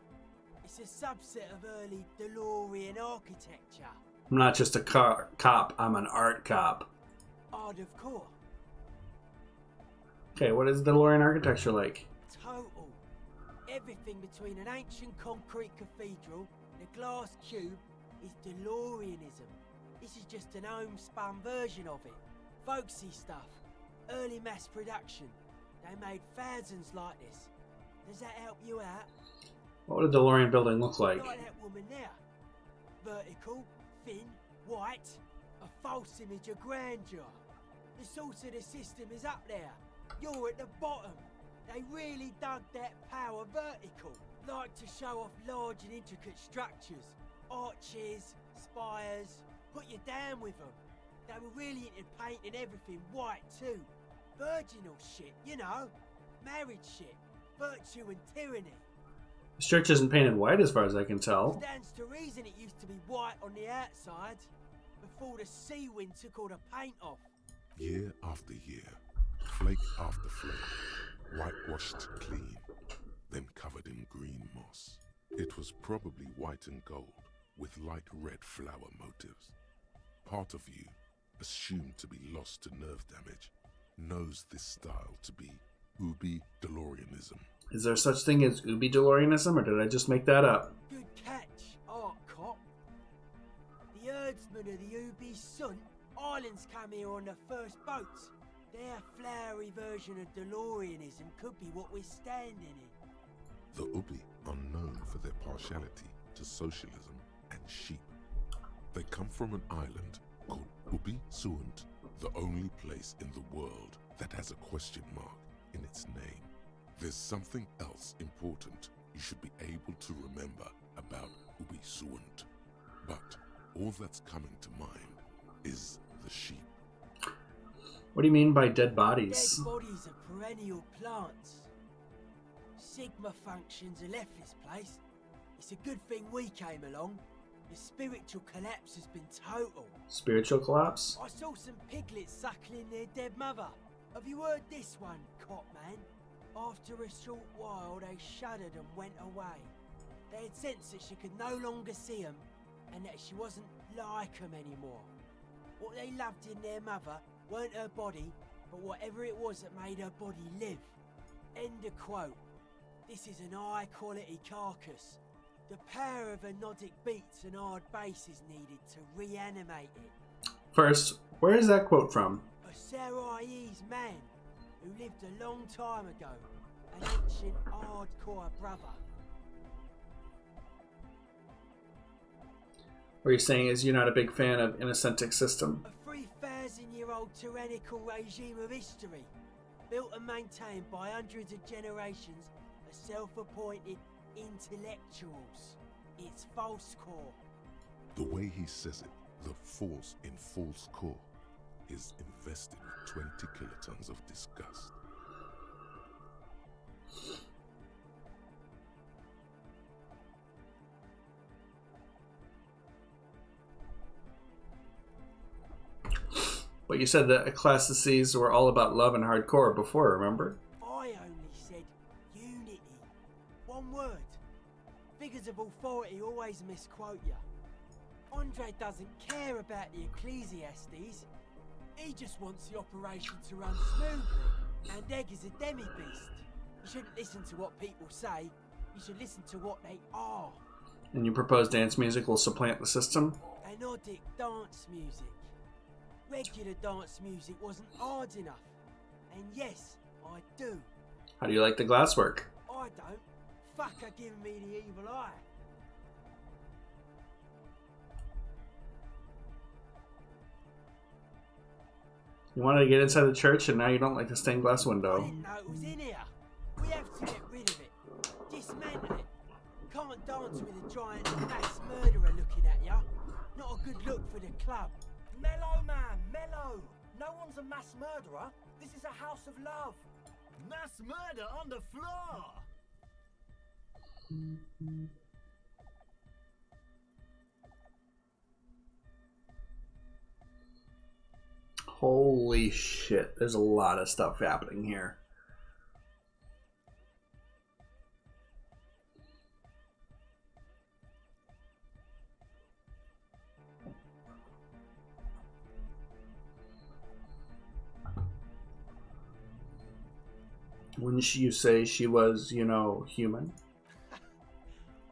It's a subset of early DeLorean architecture. I'm not just a cop, I'm an art cop. Art of core. Okay, what is DeLorean architecture like? Total. Everything between an ancient concrete cathedral and a glass cube is DeLoreanism. This is just an homespun version of it. Folksy stuff. Early mass production. They made thousands like this. Does that help you out? What would a DeLorean building look like? Like that woman there. Vertical, thin, white. A false image of grandeur. The source of the system is up there. You're at the bottom. They really dug that power vertical. Like to show off large and intricate structures. Arches, spires. Put you down with them. They were really into painting everything white too. Virginal shit, you know. Married shit. Virtue and tyranny. This church isn't painted white as far as I can tell. Stands to reason it used to be white on the outside. Before the sea wind took all the paint off. Year after year, flake after flake, whitewashed clean, then covered in green moss. It was probably white and gold, with light red flower motives. Part of you, assumed to be lost to nerve damage, knows this style to be Ubi DeLoreanism. Is there such thing as Ubi DeLoreanism, or did I just make that up? Good catch, art cop. The herdsmen of the Ubi Sun Islands come here on the first boats. Their flowery version of DeLoreanism could be what we're standing in. The Ubi are known for their partiality to socialism and sheep. They come from an island called Ubi Suant, the only place in the world that has a question mark in its name. There's something else important you should be able to remember about Ubi Suant. But all that's coming to mind is the sheep. What do you mean by dead bodies? Dead bodies are perennial plants. Sigma functions have left this place. It's a good thing we came along. The spiritual collapse has been total. Spiritual collapse? I saw some piglets suckling their dead mother. Have you heard this one, cop man? After a short while, they shuddered and went away. They had sensed that she could no longer see them, and that she wasn't like them anymore. What they loved in their mother weren't her body, but whatever it was that made her body live. End of quote. This is an high-quality carcass. The power of anodic beats and hard bass is needed to reanimate it. First, where is that quote from? A Sarais man who lived a long time ago. An ancient hardcore brother. What you're saying is you're not a big fan of Innocentic system. A 3,000-year-old tyrannical regime of history, built and maintained by hundreds of generations of self-appointed intellectuals. It's false core. The way he says it, the force in false core, is invested with 20 kilotons of disgust. But you said that Ecclesiastes were all about love and hardcore before, remember? I only said unity. One word. Figures of authority always misquote you. Andre doesn't care about the Ecclesiastes. He just wants the operation to run smoothly. And Egg is a demi-beast. You shouldn't listen to what people say. You should listen to what they are. And you propose dance music will supplant the system? Anodic dance music. Regular dance music wasn't hard enough. And yes, I do. How do you like the glasswork? I don't. Fuck are giving me the evil eye. You wanted to get inside the church and now you don't like the stained glass I window. didn't know it was in here. We have to get rid of it. Dismantle it. Can't dance with a giant mass murderer looking at ya. Not a good look for the club. Mellow, man, mellow. No one's a mass murderer. This is a house of love. Mass murder on the floor. Holy shit, there's a lot of stuff happening here. Wouldn't you say she was, you know, human?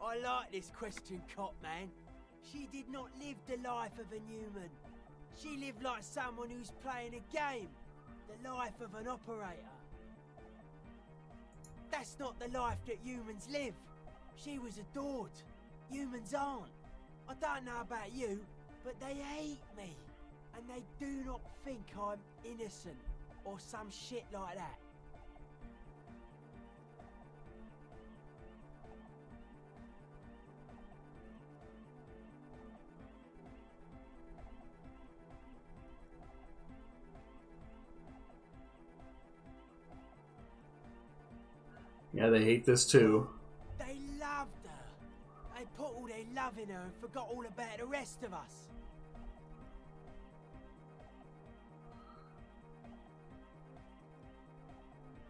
I like this question, Cop Man. She did not live the life of a human. She lived like someone who's playing a game. The life of an operator. That's not the life that humans live. She was adored. Humans aren't. I don't know about you, but they hate me. And they do not think I'm innocent or some shit like that. Yeah, they hate this too. They loved her. They put all their love in her and forgot all about the rest of us.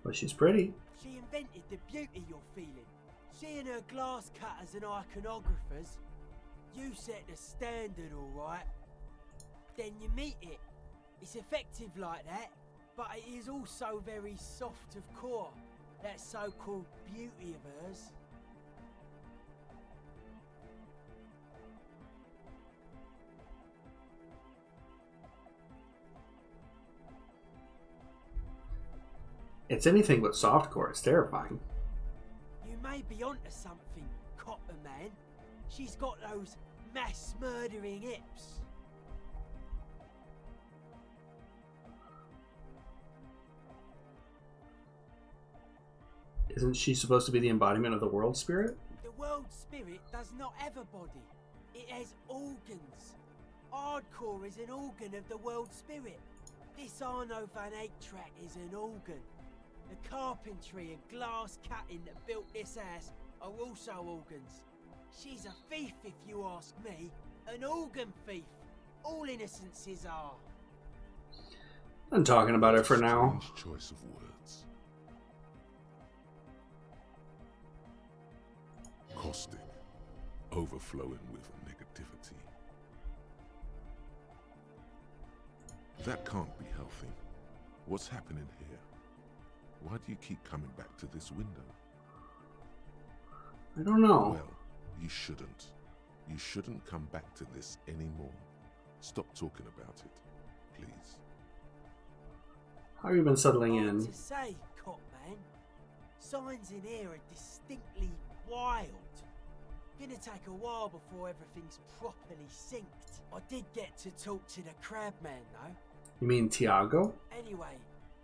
But she's pretty. She invented the beauty you're feeling. She and her glass cutters and iconographers. You set the standard, alright. Then you meet it. It's effective like that, but it is also very soft of core. That so-called beauty of hers. It's anything but softcore. It's terrifying. You may be onto something, Copper Man. She's got those mass murdering hips. Isn't she supposed to be the embodiment of the world spirit? The world spirit does not have a body. It has organs. Hardcore is an organ of the world spirit. This Arno van Eyck track is an organ. The carpentry and glass cutting that built this house are also organs. She's a thief, if you ask me. An organ thief. All innocences are. I'm talking about her for now. Strange choice of words. Caustic, overflowing with negativity. That can't be healthy. What's happening here? Why do you keep coming back to this window? I don't know. Well, you shouldn't. You shouldn't come back to this anymore. Stop talking about it, please. How have you been settling Hard in? to say, Cop Man. Signs in here are distinctly wild. Gonna take a while before everything's properly synced. I did get to talk to the crab man though. You mean Tiago? Anyway,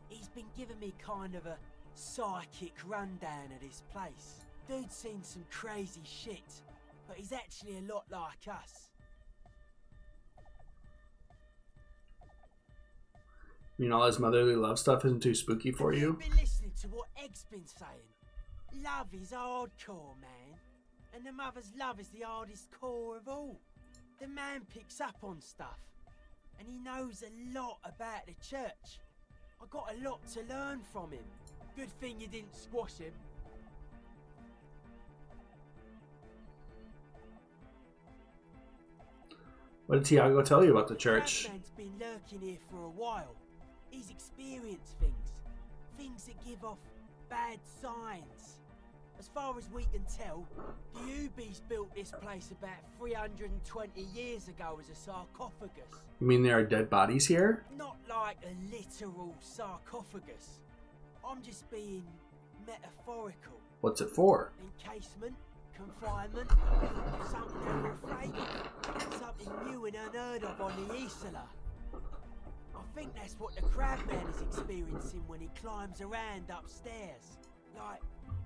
he's been giving me kind of a psychic rundown of this place. Dude's seen some crazy shit, but he's actually a lot like us. You mean all this motherly love stuff isn't too spooky for you? You've been listening to what Egg's been saying. Love is hardcore, man. And the mother's love is the hardest core of all. The man picks up on stuff. And he knows a lot about the church. I got a lot to learn from him. Good thing you didn't squash him. What did Tiago tell you about the church? Crabman's been lurking here for a while. He's experienced things. Things that give off bad signs. As far as we can tell, the Ubies built this place about 320 years ago as a sarcophagus. You mean there are dead bodies here? Not like a literal sarcophagus. I'm just being metaphorical. What's it for? Encasement, confinement, something they were afraid of. Something new and unheard of on the Isla. I think that's what the Crabman is experiencing when he climbs around upstairs. Like,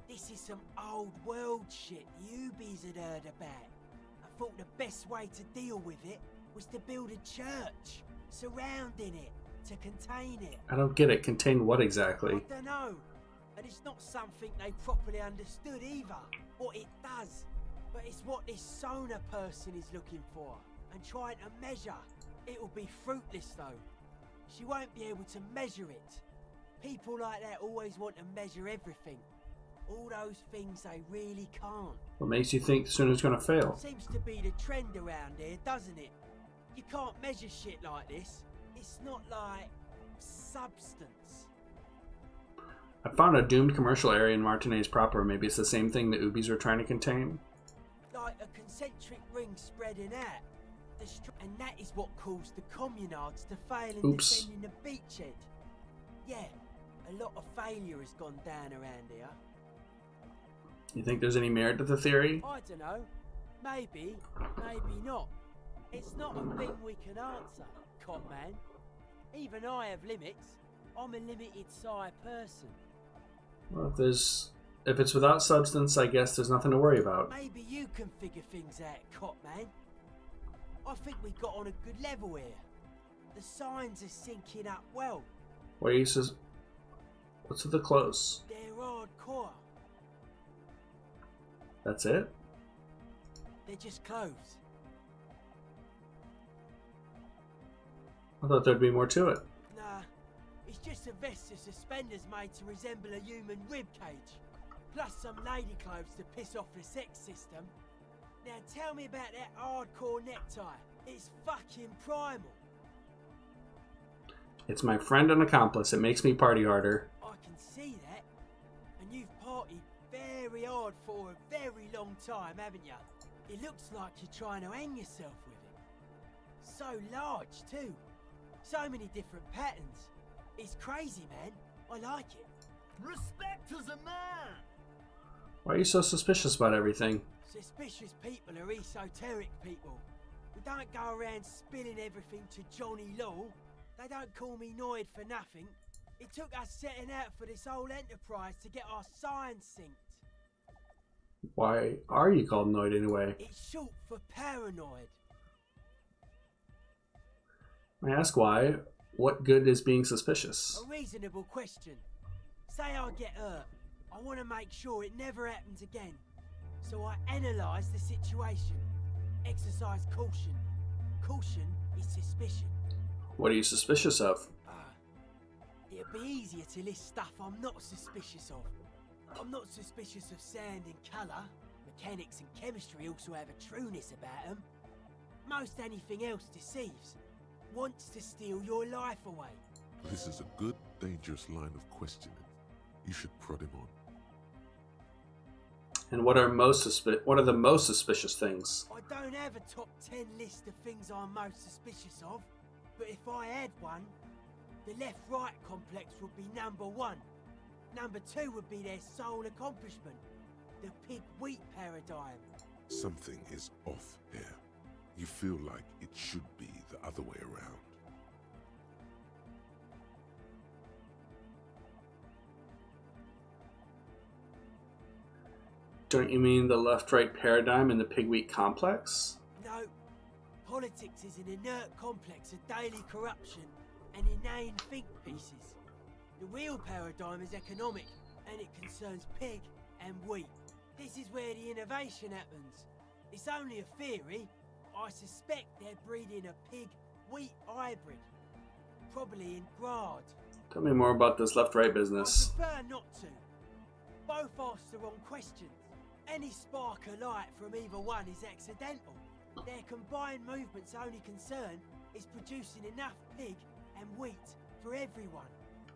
this is some old world shit Ubies had heard about. I thought the best way to deal with it was to build a church surrounding it to contain it. I don't get it. Contain what exactly? I don't know. And it's not something they properly understood either, what it does. But it's what this Sona person is looking for and trying to measure. It'll be fruitless though. She won't be able to measure it. People like that always want to measure everything. All those things they really can't. What makes you think Sona's gonna fail? Seems to be the trend around here, doesn't it? You can't measure shit like this. It's not like substance. I found a doomed commercial area in Martinez proper. Maybe it's the same thing the Ubies were trying to contain. Like a concentric ring spreading out. And that is what caused the communards to fail in defending the beachhead. Yeah, a lot of failure has gone down around here. You think there's any merit to the theory? I don't know. Maybe, maybe not. It's not a thing we can answer, Copman. Even I have limits. I'm a limited size person. Well, if it's without substance, I guess there's nothing to worry about. Maybe you can figure things out, Copman. I think we got on a good level here. The signs are syncing up well. What's with the clothes? They're hardcore. That's it? They're just clothes. I thought there'd be more to it. Nah, it's just a vest of suspenders made to resemble a human rib cage. Plus some lady clothes to piss off the sex system. Now tell me about that hardcore necktie. It's fucking primal. It's my friend and accomplice. It makes me party harder. I can see that. And you've partied very hard for a very long time, haven't you? It looks like you're trying to hang yourself with it. So large, too. So many different patterns. It's crazy, man. I like it. Respect as a man! Why are you so suspicious about everything? Suspicious people are esoteric people. We don't go around spilling everything to Johnny Law. They don't call me Noid for nothing. It took us setting out for this whole enterprise to get our signs synced. Why are you called Noid anyway? It's short for paranoid. I ask why. What good is being suspicious? A reasonable question. Say I get hurt. I want to make sure it never happens again. So I analyse the situation. Exercise caution. Caution is suspicion. What are you suspicious of? It'd be easier to list stuff I'm not suspicious of. I'm not suspicious of sound and colour. Mechanics and chemistry also have a trueness about them. Most anything else deceives. Wants to steal your life away. This is a good, dangerous line of questioning. You should prod him on. And what are the most suspicious things? I don't have a top 10 list of things I'm most suspicious of, but if I had one, the left-right complex would be number 1. Number 2 would be their sole accomplishment, the pig-wheat paradigm. Something is off here. You feel like it should be the other way around. Don't you mean the left-right paradigm and the pig-wheat complex? No. Politics is an inert complex of daily corruption and inane think pieces. The real paradigm is economic, and it concerns pig and wheat. This is where the innovation happens. It's only a theory. I suspect they're breeding a pig-wheat hybrid. Probably in Grad. Tell me more about this left-right business. I prefer not to. Both ask the wrong questions. Any spark of light from either one is accidental. Their combined movement's only concern is producing enough pig and wheat for everyone.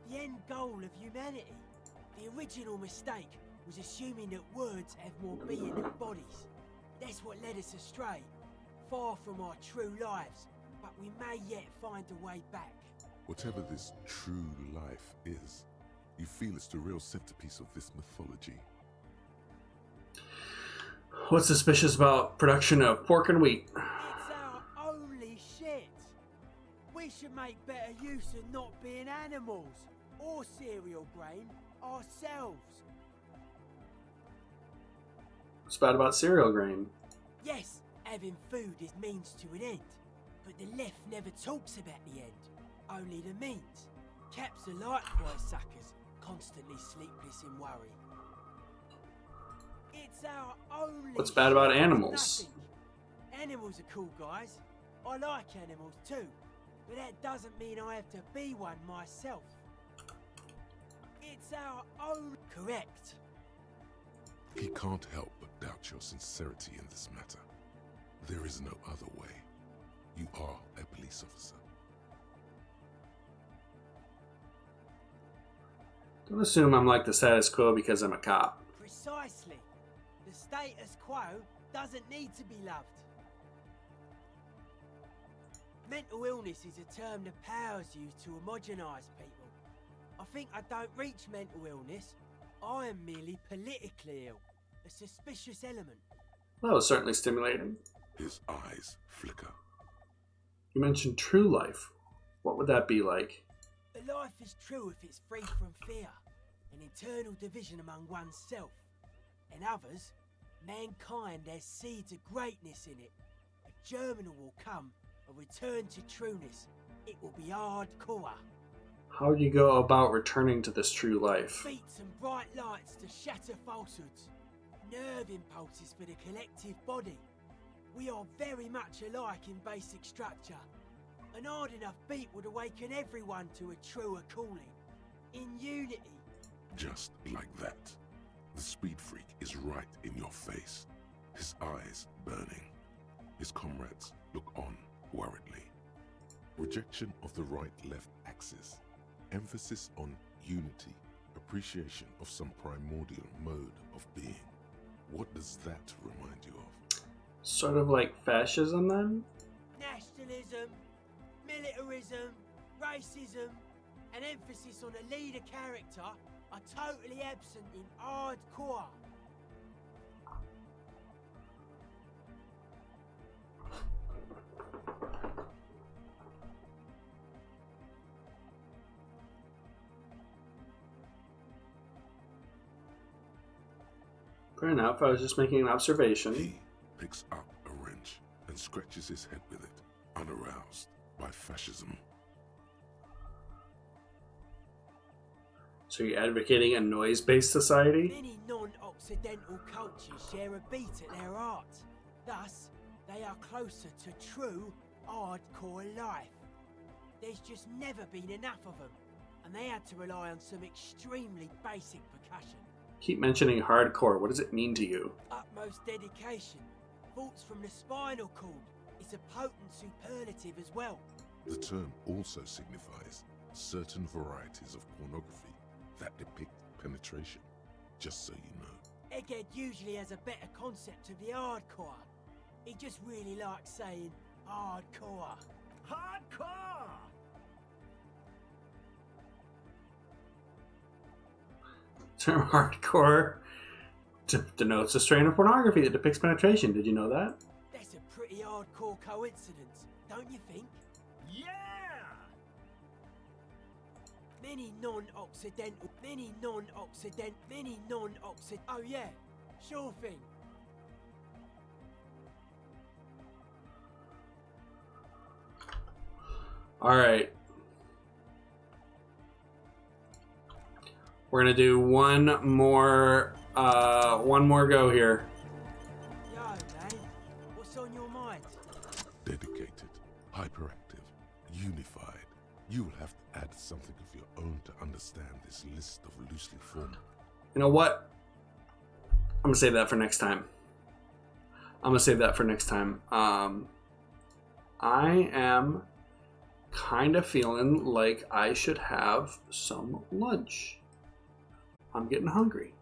The end goal of humanity. The original mistake was assuming that words have more being than bodies. That's what led us astray, far from our true lives, but we may yet find a way back. Whatever this true life is, you feel it's the real centerpiece of this mythology. What's suspicious about production of pork and wheat? It's our only shit. We should make better use of not being animals or cereal grain ourselves. What's bad about cereal grain? Yes, having food is means to an end, but the left never talks about the end, only the means. Caps are likewise suckers, constantly sleepless in worry. It's our only What's bad about shit, animals? nothing. Animals are cool, guys. I like animals too, but that doesn't mean I have to be one myself. It's our own... Correct. He can't help but doubt your sincerity in this matter. There is no other way. You are a police officer. Don't assume I'm like the status quo because I'm a cop. Precisely. The status quo doesn't need to be loved. Mental illness is a term the powers use to homogenise people. I think I don't reach mental illness. I am merely politically ill. A suspicious element. That was certainly stimulating. His eyes flicker. You mentioned true life. What would that be like? A life is true if it's free from fear, an internal division among oneself and others. Mankind has seeds of greatness in it. A germinal will come, a return to trueness. It will be hardcore. How do you go about returning to this true life? Beats and bright lights to shatter falsehoods. Nerve impulses for the collective body. We are very much alike in basic structure. An hard enough beat would awaken everyone to a truer calling. In unity. Just like that. The speed freak is right in your face. His eyes burning. His comrades look on worriedly. Rejection of the right-left axis. Emphasis on unity. Appreciation of some primordial mode of being. What does that remind you of? Sort of like fascism then? Nationalism, militarism, racism, and emphasis on a leader character are totally absent in hardcore. Fair enough, I was just making an observation. He picks up a wrench and scratches his head with it, unaroused by fascism. So you're advocating a noise-based society? Many non-Occidental cultures share a beat at their art. Thus, they are closer to true, hardcore life. There's just never been enough of them, and they had to rely on some extremely basic percussion. Keep mentioning hardcore. What does it mean to you? Utmost dedication. Thoughts from the spinal cord. It's a potent superlative as well. The term also signifies certain varieties of pornography that depict penetration, just so you know. Egghead usually has a better concept of the hardcore. He just really likes saying hardcore. Hardcore! Term hardcore denotes a strain of pornography that depicts penetration. Did you know that? That's a pretty hardcore coincidence, don't you think? Yeah! Many non-Occidental... Oh yeah, sure thing. Alright. We're gonna do one more go here. Yo, man, what's on your mind? Dedicated, hyperactive, unified. You will have to add something of your own to understand this list of loosely formed. You know what? I'm gonna save that for next time. I am kind of feeling like I should have some lunch. I'm getting hungry.